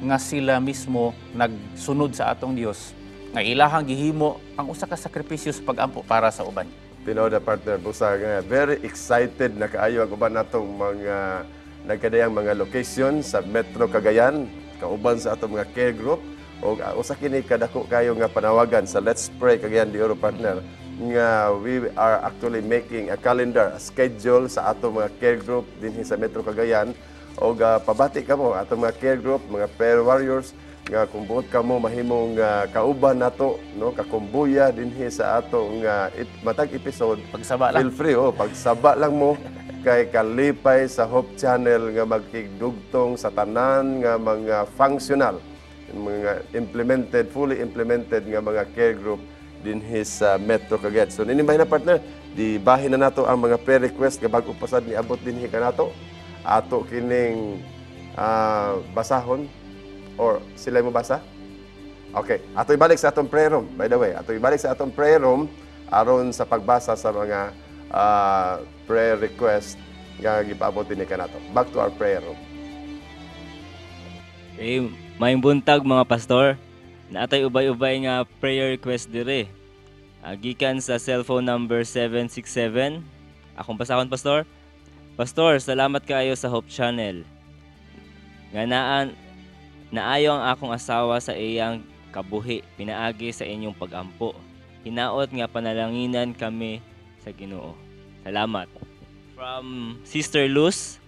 nga sila mismo nagsunod sa atong Dios nga ilahang gihimo ang usa ka sakripisyo sa pag-ampo para sa uban. Tinood na, partner, busa nga very excited na kaayo ang uban natong mga nagkadayang mga location sa Metro Cagayan, kauban sa atong mga care group, o usa kini kadako kayo nga panawagan sa Let's Pray Cagayan de Oro, partner, nga we are actually making a calendar, a schedule sa atong mga care group dinhi sa Metro Cagayan, o pabati kamo atong mga care group, mga prayer warriors, nga kung buot kamo mahimong kauban nato, no, kakumbuya dinhi sa atong matag episode, Pagsaba lang. feel free, pagsaba lang mo kay kalipay sa Hope Channel nga magkigdugtong sa tanan nga mga functional, mga fully implemented nga mga care group dinhi sa Metro Cagayan. So ninimbay na, partner, di bahin na nato ang mga prayer request nga bago pasad ni abot dinhi kanato. Ato kining basahon, or sila mo basa? Okay, ato ibalik sa atong prayer room. By the way, ato ibalik sa atong prayer room aron sa pagbasa sa mga prayer request nga gipaabot dinhi kanato. Back to our prayer room. Maayong buntag, mga pastor. Naatay ubay-ubay nga prayer request dire. Gikan sa cellphone number 767. Akong pasakon, Pastor. Pastor, salamat kaayo sa Hope Channel. Nga naayo ang akong asawa sa iyang kabuhi, pinaagi sa inyong pagampo. Hinaot nga panalanginan kami sa Ginoo. Salamat. From Sister Luz,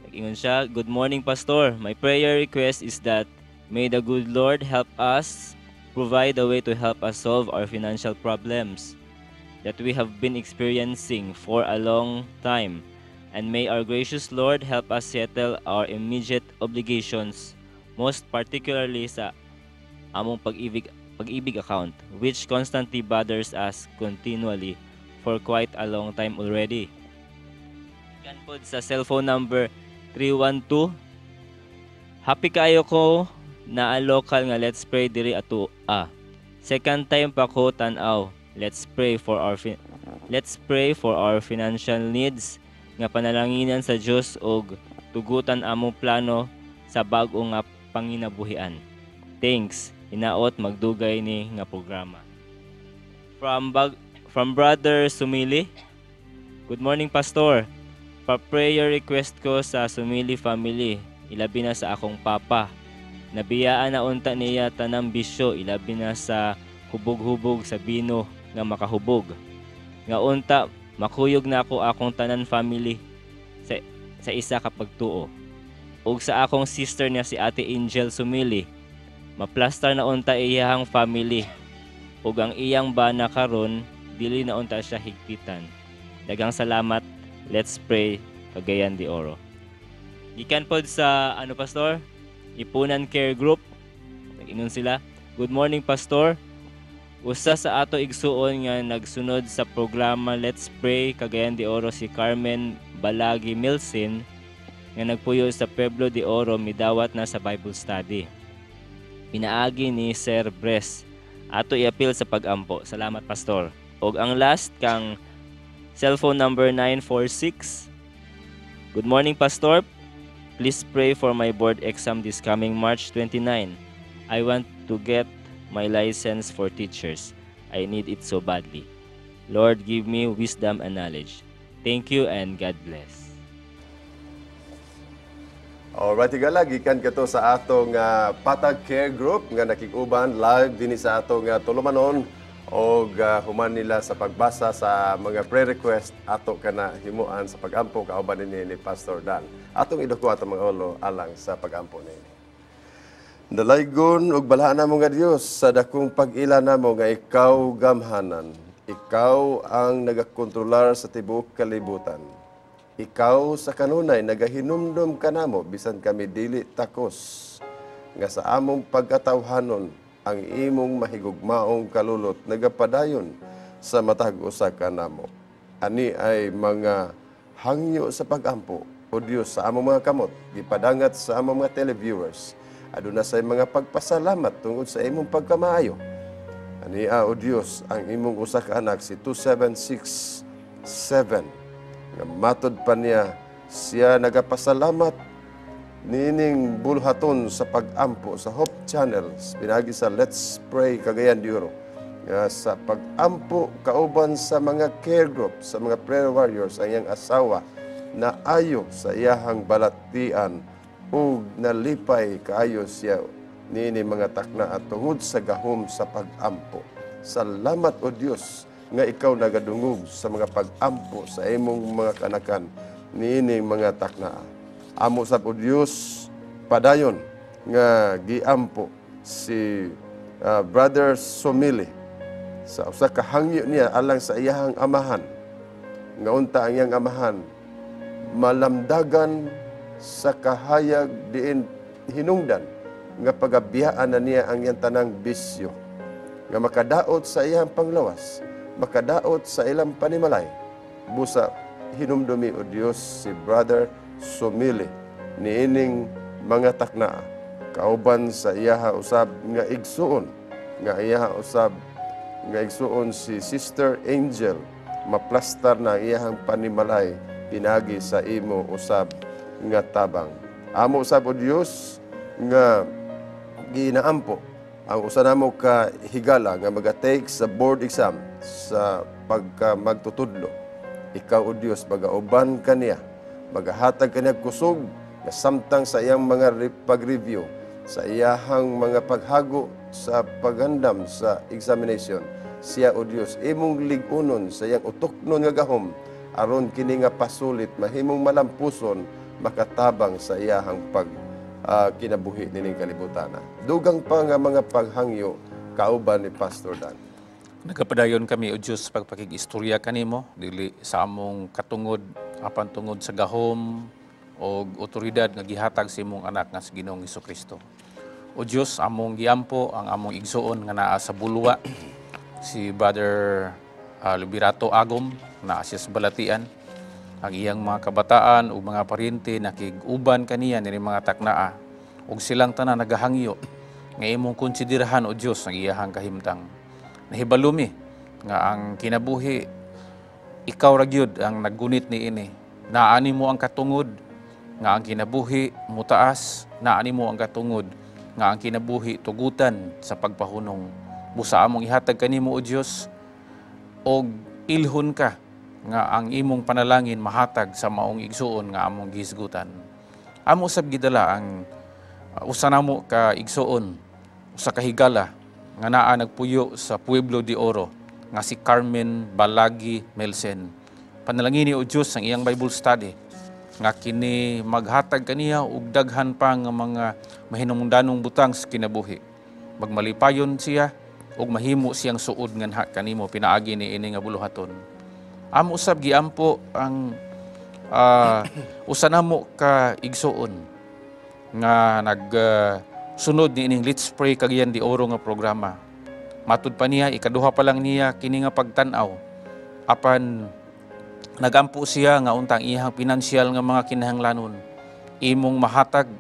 nag-ingon siya, good morning, Pastor. My prayer request is that may the good Lord help us provide a way to help us solve our financial problems that we have been experiencing for a long time. And may our gracious Lord help us settle our immediate obligations, most particularly sa among pag-ibig account, which constantly bothers us continually for quite a long time already. Kan po sa cellphone number 312. Happy kayo ko na local nga let's pray diri ato. Second time pa ko tan-aw. Let's pray for our financial needs nga panalanginan sa Dios og tugutan among plano sa bag-o nga panginabuhian. Thanks. Hinaot magdugay ni nga programa. From Brother Sumili. Good morning, Pastor. Pa-prayer request ko sa Sumili family. Ilabi na sa akong papa. Nabiyaan na unta niya tanang bisyo, ilabi na sa hubog-hubog sa bino nga makahubog. Nga unta, makuyog na ako akong tanan family sa isa ka pagtuo. Ug sa akong sister niya si Ate Angel Sumili, maplastar na unta iyang family. Ug ang iyang bana karon dili na unta siya higpitan. Daghang salamat. Let's pray, Cagayan de Oro. Gikan pod sa Pastor? Ipunan Care Group. Nag-inon sila. Good morning, Pastor. Usa sa ato igsuon nga nagsunod sa programa Let's Pray Cagayan de Oro si Carmen Balagi Milsin nga nagpuyo sa Pueblo de Oro midawat na sa Bible study. Pinaagi ni Sir Bres. Ato i-appeal sa pagampo. Salamat, Pastor. Og ang last kang cellphone number 946. Good morning, Pastor. Please pray for my board exam this coming March 29. I want to get my license for teachers. I need it so badly. Lord, give me wisdom and knowledge. Thank you and God bless. Alright, igala, gikan ka to sa atong Patag Care Group nga nakikuban live din sa atong tulumanon o human nila sa pagbasa sa mga prayer request ato ka na himuan sa pagampo kauban ni Pastor Dan. Atong iduko atong mga ulo alang sa pagampo nini. Dalaygon ug balahan namo nga Dios sa dakong pag-ila namo nga ikaw gamhanan. Ikaw ang nagakontrolar sa tibuok kalibutan. Ikaw sa kanunay nagahinumdum kanamo bisan kami dili takos nga sa among pagkatawhanon ang imong mahigugmaong kalulot nagapadayon sa matag usa kanamo. Ani ay mga hangyo sa pagampo o Dios sa among mga kamot gipadangat sa among mga televiewers. Aduna say mga pagpasalamat tungod sa imong pagkamaayo. Ani o Dios ang imong usa ka anak si 2767 nga matod pa niya siya nagapasalamat nining bulhaton sa pagampo sa Hope Channels pinagi sa Let's Pray Cagayan de Oro nga sa pagampo kauban sa mga care group sa mga prayer warriors ang iyang asawa na ayo sa iyahang balatian ug nalipay kaayo siya nini mga takna at tungod sa gahom sa pagampo. Salamat o Dios nga ikaw nagadungog sa mga pagampo sa imong mga kanakan nini mga takna. Amo sa o Dios padayon nga giampo si Brother Somili sa usa ka hangyo niya alang sa iyahang amahan nga unta ang iyang amahan malamdagan sa kahayag diin hinungdan nga pagabiyaan na niya ang iyang tanang bisyo nga makadaot sa iyang panglawas makadaot sa ilang panimalay busa hinumdumi o Dios si Brother Somili niining mga takna kauban sa iyaha usab nga igsuon nga iyaha usab nga igsuon si Sister Angel maplastar na iyahang panimalay pinagi sa imo usab nga tabang. Amo usab o Dios nga ginaampo ang usa namo ka higala nga maga-take sa board exam sa pagka magtutudlo, ikaw o Dios magauban kaniya, magahatag kaniya kusog nga samtang sa iyang mga pag-review, sa iyahang mga paghago sa pagandam sa examination, siya o Dios imong lig-unon sa iyang utuknon nga gahom aron kini nga pasulit mahimong malampuson makatabang sa iyahang kinabuhi nining kalibutan. Dugang pa nga mga paghangyo kauban ni Pastor Dan. Nagapadayon kami o Diyos pagpakig-istorya kanimo dili sa among katungod apan tungod sa gahom o otoridad nga gihatag sa imong anak nga si Ginoong Hesukristo. O Diyos, among giampo ang among igsuon nga naa sa bulwa si Brother Liberato Agom na siya sa Balatian, ang iyang mga kabataan o mga paryente nakig-uban kaniya ni mga taknaa ug silang tanan nagahangyo nga imong konsiderahan o Dios ang iyahang kahimtang. Nahibalumi nga ang kinabuhi ikaw ra gyud ang naggunit niini. Naani mo ang katungod nga ang kinabuhi mutaas, naani mo ang katungod nga ang kinabuhi tugutan sa pagpahunong. Busa among ihatag kanimo o Dios og ilhon ka nga ang imong panalangin mahatag sa maong igsuon nga among gihisgutan. Amo usab gidala ang usa namo ka igsuon, usa ka higala nga naa nagpuyo sa Pueblo de Oro nga si Carmen Balagi Melsen. Panalangin ni o Diyos ang iyang Bible study nga kini maghatag kaniya og daghan pa nga mga mahinungdanong butang sa kinabuhi. Magmalipayon siya ug mahimo siyang suod nga kanimo pinaagi ni ini nga buluhaton. Amo usab giampo ang usa namo ka igsuon nga sunod ni ining Let's Pray Cagayan de Oro nga programa. Matud pa niya ikaduha pa lang niya kini nga pagtan-aw apan nagampo siya nga untang iyang pinansyal nga mga kinahanglanon imong mahatag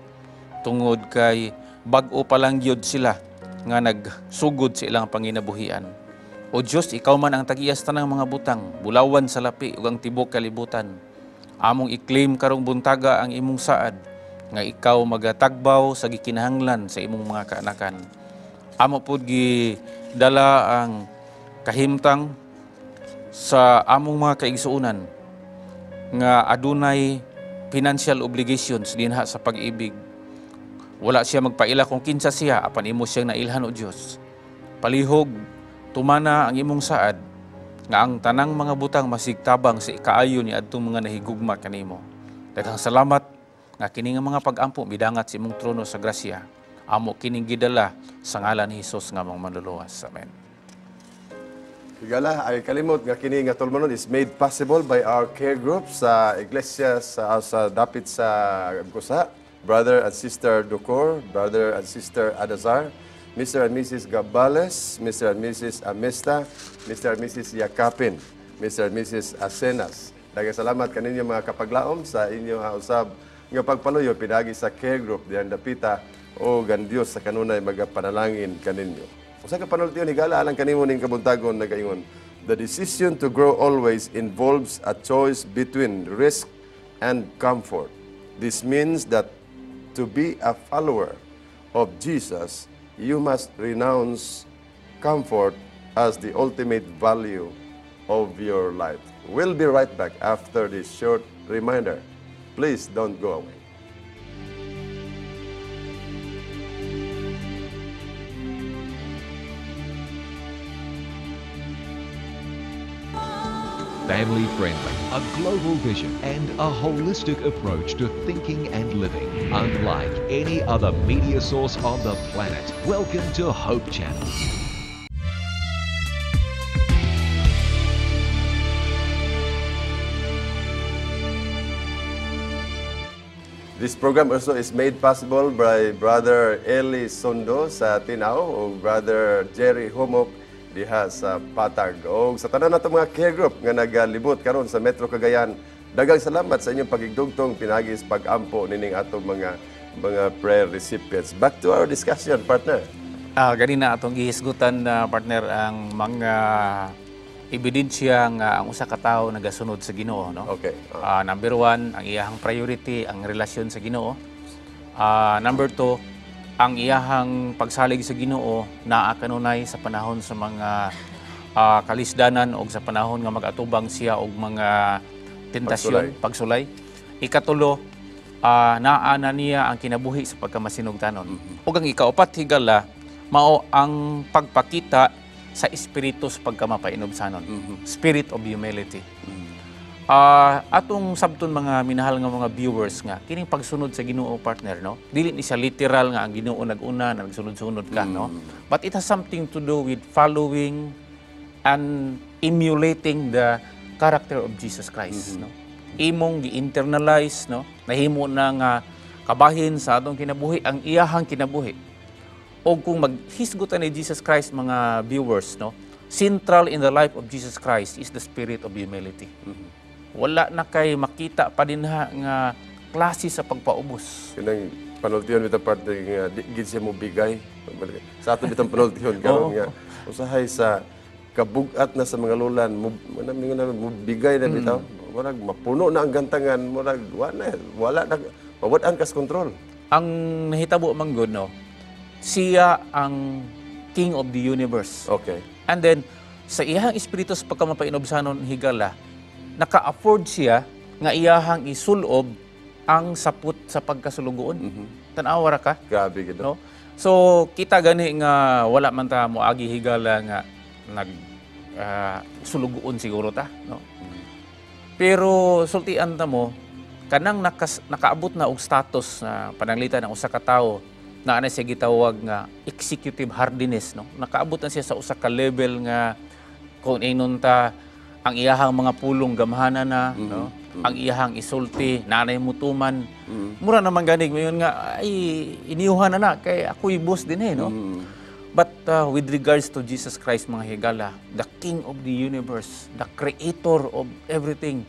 tungod kay bag-o pa lang gyud sila nga nagsugod sa ilang panginabuhian. O Diyos, ikaw man ang tag-iyas tanang mga butang, bulawan sa lapi ug ang tibok kalibutan. Among i-claim karong buntaga ang imong saad, nga ikaw magatagbaw sa gikinahanglan sa imong mga kaanakan. Amo pod gidala ang kahimtang sa among mga kaigsuonan nga adunay financial obligations dinha sa pag-ibig. Wala siya magpaila kung kinsa siya apan imo siyang nailhan o Dios. Palihog tumana ang imong saad nga ang tanang mga butang masigtabang sa ikaayo ni adtong mga nahigugma kanimo. Daghang salamat nga kini nga mga pag-ampo midangat sa imong trono sa grasya. Amo kining gidala sa ngalan ni Hesus nga among manluluwas. Amen. Higala, ay kalimot nga kini nga tulmanon is made possible by our care group sa iglesia sa dapit sa Gusa. Brother and Sister Ducor, Brother and Sister Adazar, Mr. and Mrs. Gabales, Mr. and Mrs. Amesta, Mr. and Mrs. Yakapin, Mr. and Mrs. Asenas. Daghang salamat kaninyo mga kapaglaom sa inyo usab nga pagpaluyo pinagi sa care group diyan dapita o gandios sa kanunay magapanalangin kaninyo. Usa ka panultiyon higala alang kanimo ning kabuntagon nagaingon. The decision to grow always involves a choice between risk and comfort. This means that to be a follower of Jesus, you must renounce comfort as the ultimate value of your life. We'll be right back after this short reminder. Please don't go away. Family friendly, a global vision, and a holistic approach to thinking and living. Unlike any other media source on the planet. Welcome to Hope Channel. This program also is made possible by Brother Eli Sondo sa Tinao o Brother Jerry Homok diha sa Patag. O sa tanan nato mga care group nga nagalibot karon sa Metro Cagayan, daghang salamat sa inyong pagigdugtong pinagis pag-ampo nining atong mga prayer recipients. Back to our discussion, partner. Ganina atong gihisgutan na partner ang mga ebidensya nga ang usa ka tawo nagasunod sa Ginoo, no? Okay. Number 1, ang iyang priority ang relasyon sa Ginoo. Number 2, ang iyahang pagsalig sa Ginoo naa kanunay sa panahon sa mga kalisdanan o sa panahon nga mag-atubang siya og mga tentasyon, pagsulay. Ikatulo, naa na niya ang kinabuhi sa pagkamasinugtanon. Ug ang ikaapat higala mao ang pagpakita sa espiritu sa pagkamapainobsanon. Spirit of humility. Atong sabton mga minahal nga mga viewers nga kining pagsunod sa Ginoo, partner, no, dili ni siya literal nga ang Ginoo nag-una nagsunod-sunod ka, no, but it has something to do with following and emulating the character of Jesus Christ, no. Imong gi-internalize, no, nahimo na nga kabahin sa atong kinabuhi ang iyahang kinabuhi. O kung maghisgutan ni Jesus Christ, mga viewers, no, central in the life of Jesus Christ is the spirit of humility. Wala na kay makita pa din nga klase sa pagpaubos. Kinang panultiyon bitaw partner nga di gid siya mo bigay. Sa ato bitang panultiyon karon nga usahay sa kabugat na sa mga lulan mo bigay na bitaw. Murag mapuno na ang gantangan, murag wala na mawad-an kas control. Ang nahitabo man gud, no, siya ang King of the universe. Okay. And then sa iyahang espiritu sa pagkamapainobsanon higala, naka-afford siya nga iyahang isulob ang saput sa pagkasulugoon. Tan-awa ra ka? Grabe gid. No? So kita gani nga wala man ta moagi higala nga nag sulugoon siguro ta, no? Pero sultian ta mo kanang nakaabot na og status na pananglitan ng usa ka tawo na ana siya gitawag nga executive hardiness, no? Nakaabot na siya sa usa ka level nga kung inon ta ang iyahang mga pulong gamhanan na, no? Ang iyahang isulti, nanay mutuman. Mura naman ganig mayon nga ay iniyuhan na kay ako'y boss din no? But with regards to Jesus Christ, mga higala, the King of the universe, the creator of everything,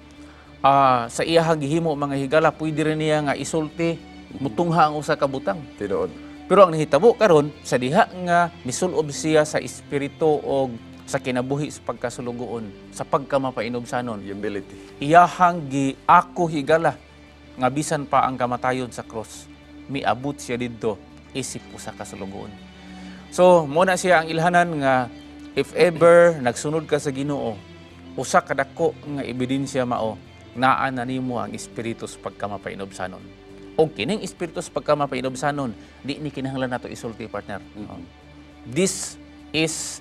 sa iyahang gihimo, mga higala, pwede rin niya nga isulti, mutungha ang usa ka butang. Tinuod. Pero ang nahitabo karon sa diha nga misulob siya sa espiritu o sa kinabuhi sa pagkasulugoon, sa pagkamapainobsanon. Humility. Iyahang giako higala nga bisan pa ang kamatayon sa cross, miabot siya didto isip usa ka sulugoon. So, muna siya ang ilhanan nga if ever nagsunod ka sa Ginoo, usa ka dako nga ebidensya mao naa na nimo ang espiritu sa pagkamapainobsanon. O kining espiritu sa pagkamapainobsanon, di ni kinahanglan nato isulti, partner. This is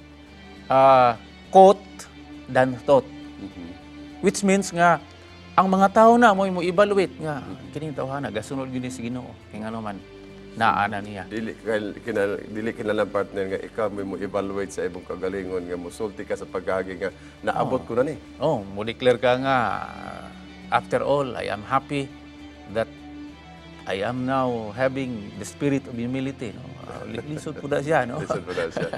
quote than thought. Which means nga ang mga tao na mo evaluate nga kining tawhana gasunod gyud ni sa Ginoo kay ngano man naa na niya. Dili kinalang partner nga ikaw mo evaluate sa imong kagalingon nga mosulti ka sa pagagi nga naabot ko na ni. Oh, mo declare ka nga after all I am happy that I am now having the spirit of humility, no. Lisod po na siya, no. Lisod po na siya.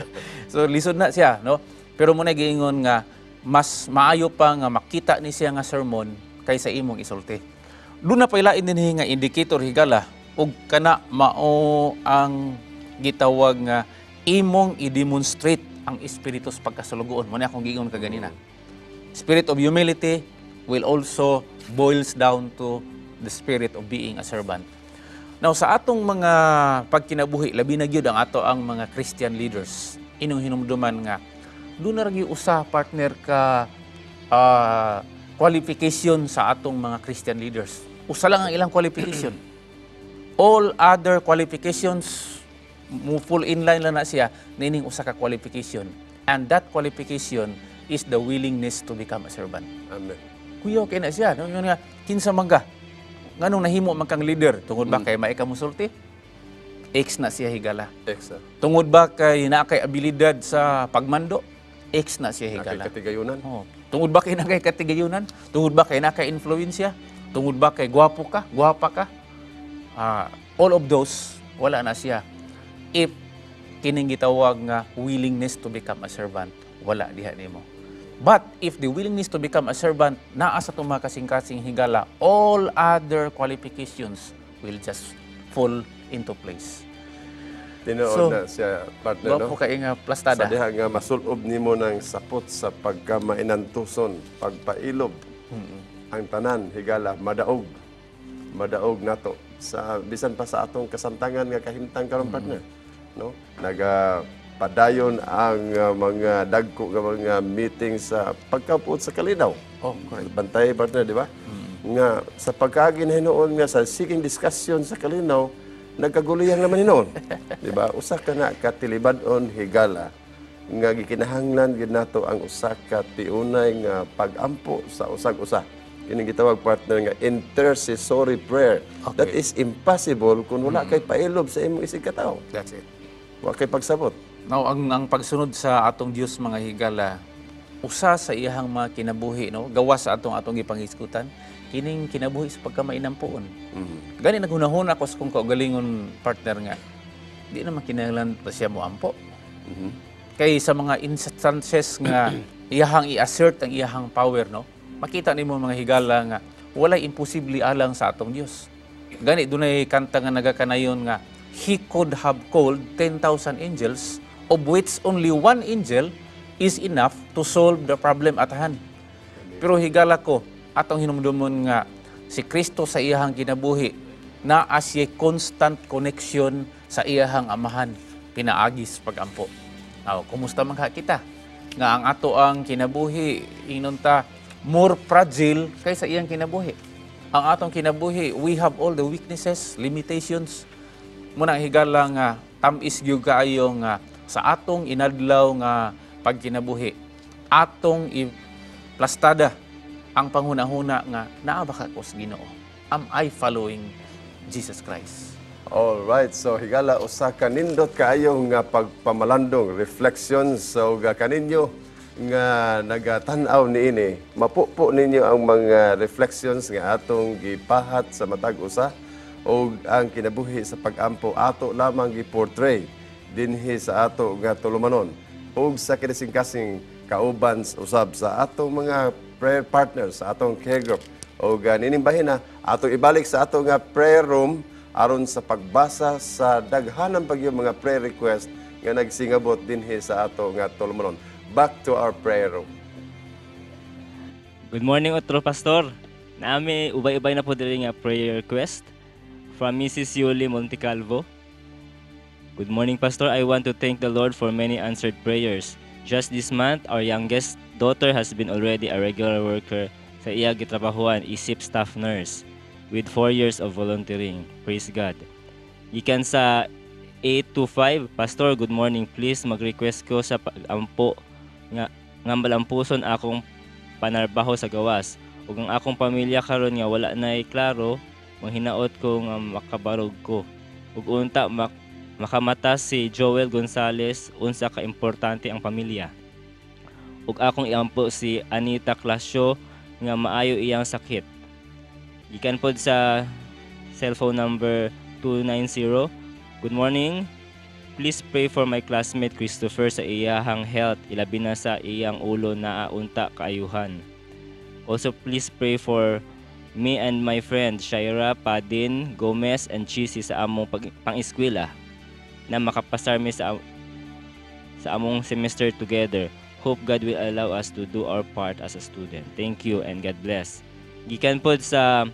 So lisod na siya, no. Pero mo na giingon nga mas maayo pa nga makita ni siya nga sermon kaysa imong isulti. Doon na pailain din nga indicator higala ug kana mao ang gitawag nga imong i-demonstrate ang espiritu sa pagkasulugoon. Mo na akong giingon kaganina. Spirit of humility will also boils down to the spirit of being a servant. Now sa atong mga pagkinabuhi labi na gyud ang ato ang mga Christian leaders inong hinumduman nga doon na gyud usa partner ka qualification sa atong mga Christian leaders. Usa lang ang ilang qualification. All other qualifications mo full in line lang na siya nining usa ka qualification. And that qualification is the willingness to become a servant. Amen. Kuya kay na siya, no? Yun nga kinsa man ka nganong nahimo man kang leader tungod ba kay maika musulti? X na siya higala. X. Tungod ba kay naa kay abilidad sa pagmando? X na siya higala. Nakay katigayunan. Oh. Tungod ba kay nakay katigayunan? Tungod ba kay nakay influensya? Tungod ba kay gwapo ka? Gwapa ka? All of those wala na siya. If kining gitawag nga willingness to become a servant, wala diha nimo. But if the willingness to become a servant naa sa itong mga kasing-kasing higala, all other qualifications will just fall into place. Tinuod na siya partner, no? Gwapo kay nga plastada. Sa diha nga masulob nimo ng sapot sa pagkamainantuson, pagpailob. Ang tanan higala madaog nato sa bisan pa sa atong kasamtangan nga kahimtang karon partner, no? Padayon ang mga dagko nga mga meeting sa pagkapuot sa kalinaw. Oh, correct. Bantay partner, di ba? Nga sa pagkaagin hinoon nga sa seeking discussion sa kalinaw, nagkaguliyang naman hinoon. Di ba? Usa ka na katilibadon higala nga gikinahanglan gid nato ang usa ka tiunay nga pagampo sa usag-usa. Kini gitawag partner nga intercessory prayer. Okay. That is impossible kung wala kay pailob sa imong isig katawo. That's it. Wa kay pagsabot. Now, ang pagsunod sa atong Dios mga higala, usa sa iyahang mga kinabuhi, no? Gawas sa atong gipangiskutan, kining kinabuhi sa pagkamainampuon. Gani naghunahuna ko sa kung kaugalingon partner nga, di naman kinahanglan pa siya mo ampo. Kay sa mga instances nga iyahang i-assert ang iyahang power, no? Makita nimo mga higala nga walay imposible alang sa atong Dios. Gani dunay kanta nga nagakanayon nga He could have called 10,000 angels, of which only one angel is enough to solve the problem at hand. Pero higala ko, atong hinumdumon nga si Kristo sa iyahang kinabuhi na as a constant connection sa iyahang amahan, pinaagis pagampo. Now, kumusta man kita? Nga ang ato ang kinabuhi, inunta, more fragile kaysa iyang kinabuhi. Ang atong kinabuhi, we have all the weaknesses, limitations. Muna higala nga, tamis gyud kaayo nga sa atong inadlaw nga pagkinabuhi, atong plastada ang panghunahuna nga naa ba ka ko sa Ginoo? Am I following Jesus Christ? All right, so higala usa ka nindot kaayo nga pagpamalandong reflections so kaninyo nga nagatan-aw niini. Mapupo ninyo ang mga reflections nga atong gipahat sa matag usa o ang kinabuhi sa pag-ampo ato lamang gi-portray dinhi sa ato nga tulumanon ug sa kinasing-kasing kauban usab sa atong mga prayer partners, sa atong care group. O ganin bahina, atong ibalik sa atong nga prayer room aron sa pagbasa sa daghanang pagyong mga prayer request nga nagsingabot dinhi sa ato nga tulumanon. Back to our prayer room. Good morning, Otro Pastor. Naami ubay-ubay na po diri nga prayer request from Mrs. Yuli Montecalvo. Good morning, Pastor. I want to thank the Lord for many answered prayers. Just this month, our youngest daughter has been already a regular worker sa iya gitrabahuan, isip staff nurse, with 4 years of volunteering. Praise God. Ikan sa 825, Pastor, good morning. Please mag-request ko sa pag-ampo nga malampuson akong panarbaho sa gawas. Ug ang akong pamilya karon nga wala na klaro, manghinaot ko nga makabarog ko. Ug unta makamata si Joel Gonzales, unsa ka importante ang pamilya. Ug akong iampo si Anita Clasio nga maayo iyang sakit. Gikan pod sa cellphone number 290. Good morning. Please pray for my classmate Christopher sa iyahang health, ilabi na sa iyang ulo na unta kaayuhan. Also please pray for me and my friend Shaira, Padin, Gomez, and Chisi sa among pang-eskwela na makapasar mi sa among semester together. Hope God will allow us to do our part as a student. Thank you and God bless. Gikan pod sa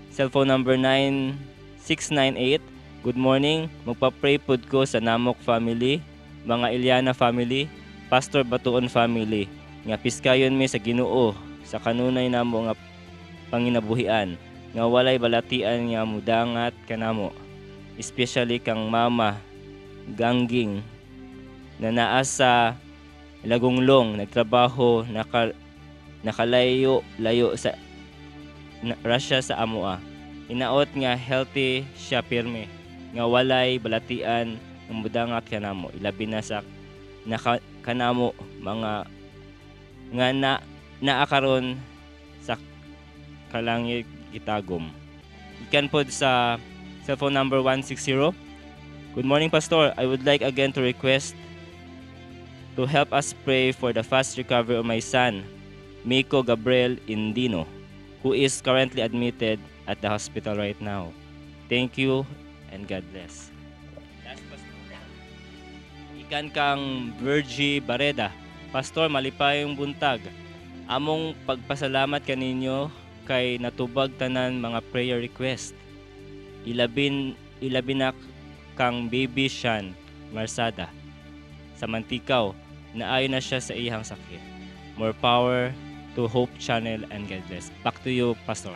cellphone number 9698. Good morning. Magpa-pray pod ko sa Namok family, mga Iliana family, Pastor Batuon family, nga piskayon mi sa Ginoo sa kanunay namo nga panginabuhian, nga walay balatian nga mudangat kanamo, especially kang mama Gangging na naa sa Lagunglong, nagtrabaho nakalayo sa Russia sa amoa. Inaot nga healthy siya pirme, nga walay balatian ng mudangat kanamo, ilabi na sa kanamo mga nga naakaron sa kalangit gitagom. Ikan pod sa cellphone number 160. Good morning, Pastor. I would like again to request to help us pray for the fast recovery of my son, Miko Gabriel Indino, who is currently admitted at the hospital right now. Thank you and God bless. Last, Pastor. Ikan kang Virgie Bareda. Pastor, malipayong buntag. Among pagpasalamat kaninyo kay natubag tanan mga prayer request. ilabi na kang baby Sean Marsada. Samantikaw, naayon na siya sa iyang sakit. More power to Hope Channel and God bless. Back to you, Pastor.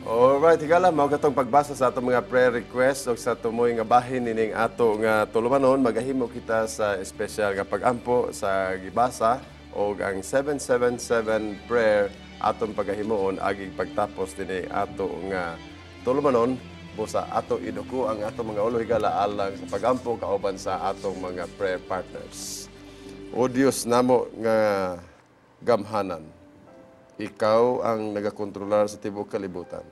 Alright, higala, mao katong pagbasa sa atong mga prayer request o sa tumoy nga bahin nining ato nga tulumanon, magahimo kita sa espesyal nga pagampo sa gibasa o ang 777 prayer atong pagahimoon aging pagtapos dinhi ato nga tulumanon busa ato iduko ang atong mga ulo higala alang sa pagampo kauban sa atong mga prayer partners. O Dios namo nga gamhanan, ikaw ang nagakontrolar sa tibuok kalibutan.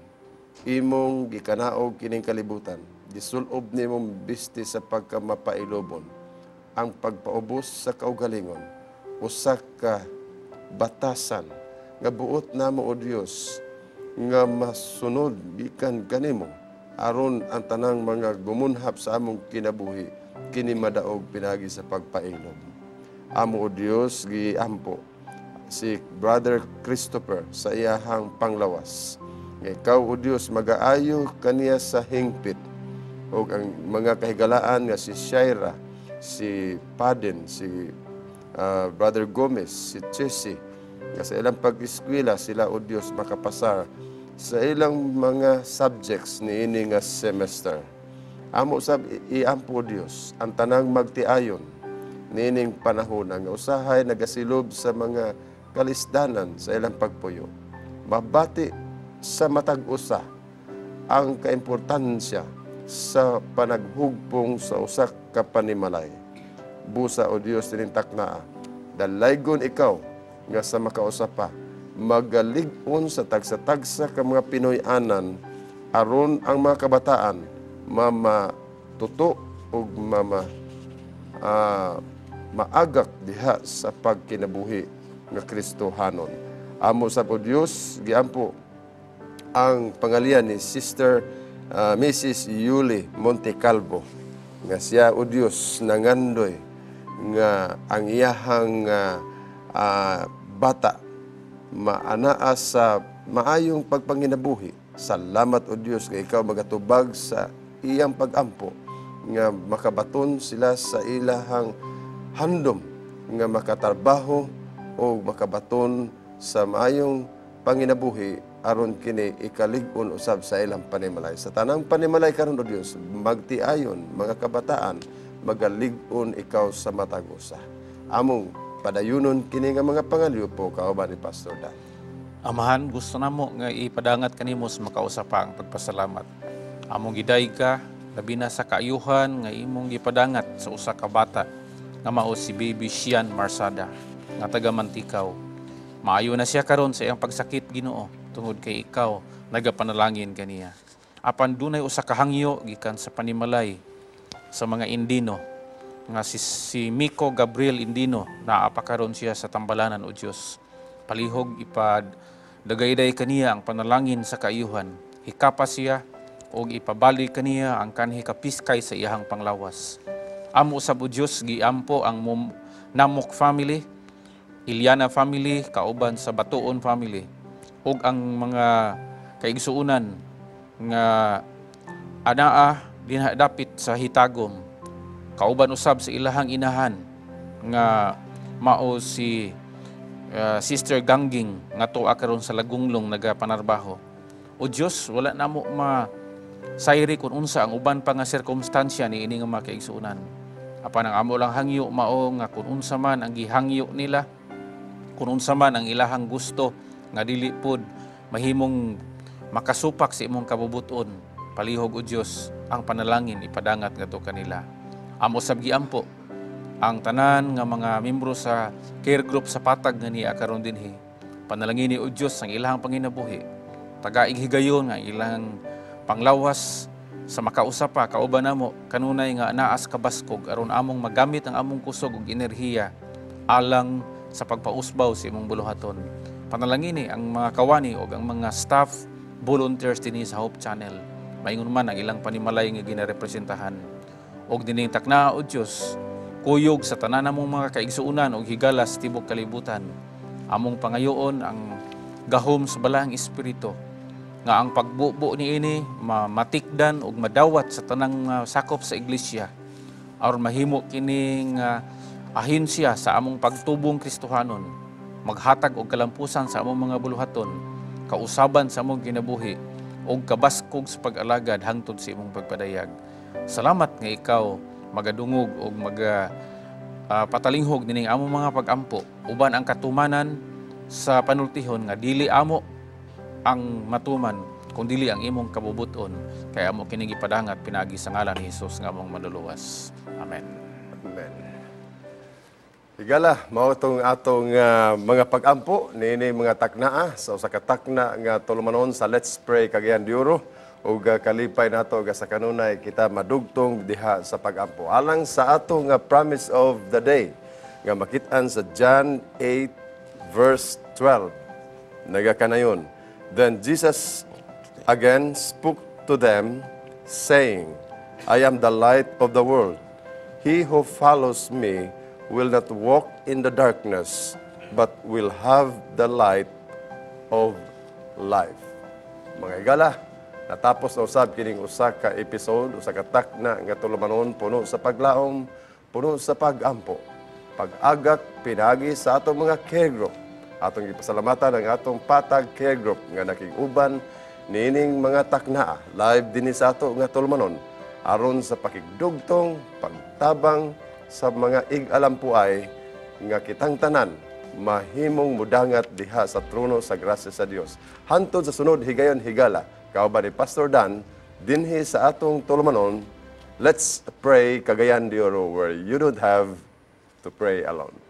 Imong gikanaog kining kalibutan, gisulob nimong bisti sa pagkamapailobon, ang pagpaubos sa kaugalingon, usa ka batasan nga buot namo o Dios nga masunod gikan kanimo aron ang tanang mga gumunhap sa among kinabuhi kini madaog pinagi sa pagpailob. Amo o Dios giampo si Brother Christopher sa iyahang panglawas. Ikaw, O Diyos, mag-aayo kaniya sa hingpit o ang mga kahigalaan nga si Shaira, si Paden, si Brother Gomez, si Chessy, nga sa ilang pag-eskwela sila, O Diyos, makapasar sa ilang mga subjects ni ini nga semester. Amo sab iampo, O Diyos, ang tanang magtiayon nining panahon nga usahay nagasilob sa mga kalisdanan sa ilang pagpuyo. Mabati sa matag usa ang kaimportansya sa panaghugpong sa usak ka panimalay. Busa o Dios tinintak naa, dalaygon ikaw nga sa makausapa, magalig-on sa tagsa-tagsa ka mga Pinoy-anan aron ang mga kabataan mamatuto o maagak diha sa pagkinabuhi nga Kristohanon. Amo sa po Dios giampo ang pangalian ni Sister Mrs. Yuli Montecalvo nga siya o Dios nangandoy nga ang iyahang bata maanaa sa maayong pagpanginabuhi. Salamat o Dios nga ikaw magatubag sa iyang pagampo nga makabaton sila sa ilahang handom nga makatrabaho o makabaton sa maayong panginabuhi aron kini ikalig-on usab sa ilang panimalay. Sa tanang panimalay karon o Dios, magtiayon mga kabataan, magalig-on ikaw sa matag usa. Among padayunon kini nga mga pangalyo po kauban ni Pastor Dan. Amahan, gusto namo nga ipadangat kanimo sa makausapa ang pagpasalamat. Among giday ka, labi na sa kaayuhan nga imong gipadangat sa usa ka bata nga mao si baby Sean Marsada nga taga Mantikaw. Maayo na siya karon sa iyang pagsakit, Ginoo, tungod kay ikaw nagapanalangin kaniya. Apan dunay usa ka hangyo gikan sa panimalay sa mga Indino nga si Miko Gabriel Indino, naapa karon siya sa tambalanan o Dios. Palihog ipadagayday kaniya ang panalangin sa kaayuhan. Hikapa siya og ipabalik kaniya ang kanhi kapiskay sa iyahang panglawas. Amo usab o Dios giampo ang Namok family, Iliana family, kauban sa Batuon family, ug ang mga kaigsuunan nga anaa dinadapit sa Hitagom, kauban usab sa ilahang inahan nga mao si Sister Gangging nga tuwa karon sa Lagunglong nagapanarbaho. O Dios, wala namo sayri kung unsa ang uban pa nga sirkumstansya ni ini nga mga kaigsuunan. Apan ang amo lang hangyo mao nga kung unsa man ang gihangyo nila, kung unsa man ang ilahang gusto nga dili pod mahimong makasupak sa imong kabubuton, palihog o Dios ang panalangin ipadangat ngadto kanila. Amo sab giampo ang tanan nga mga membro sa care group sa patag nga niya karon dinhi. Panalangin ni o Dios ang ilahang panginabuhi. Tagaig higayon nga ilang panglawas sa makausapa kauban namo kanunay nga naas kabaskog aron among magamit ang among kusog ug enerhiya alang sa pagpausbaw sa imong buluhaton. Panalangini ang mga kawani o ang mga staff, volunteers dinhi sa Hope Channel. Maingon man ang ilang panimalay nga ginarepresentahan. Og dining takna o Dios, kuyog sa tanan namong mga kaigsuunan o higala sa tibok kalibutan. Among pangayoon ang gahom sa balahang espiritu nga ang pagbubo niini matikdan ug madawat sa tanang sakop sa iglesia aron mahimo kining ahensya sa among pagtubong Kristohanon, maghatag og kalampusan sa among mga buluhaton, kausaban sa among kinabuhi ug kabaskog sa pag-alagad hangtod sa imong pagpadayag. Salamat nga ikaw magadungog ug patalinghog nining among mga pag-ampo uban ang katumanan sa panultihon nga dili amo ang matuman kung dili ang imong kabubuton, kaya amo kining ipadangat pinagi sa ngalan ni Hesus nga among manluluwas. Amen. Amen. Higala, mao tong atong mga pag-ampo niini mga taknaa sa usa ka takna nga tulumanon sa Let's Pray Cagayan de Oro ug kalipay nato sa kanunay kita madugtong diha sa pag-ampo. Alang sa atong promise of the day nga makit-an sa John 8 verse 12. Nagakanayon. Then Jesus again spoke to them, saying, I am the light of the world. He who follows me will not walk in the darkness, but will have the light of life. Mga igala, natapos na usab kining usa ka episode, usa ka takna nga tulumanon puno sa paglaom, puno sa pag-ampo, pag-agak pinagi sa atong mga care group. Atong ipasalamatan ang atong patag care group nga nakig-uban nining mga takna live din sa ato nga tulumanon aron sa pakigdugtong pagtabang sa mga ig-alampuay nga kitang tanan mahimong mudangat diha sa trono sa grasya sa Dios. Hantod sa sunod higayon higala kauban ni Pastor Dan dinhi sa atong tulumanon. Let's pray Cagayan de Oro where you don't have to pray alone.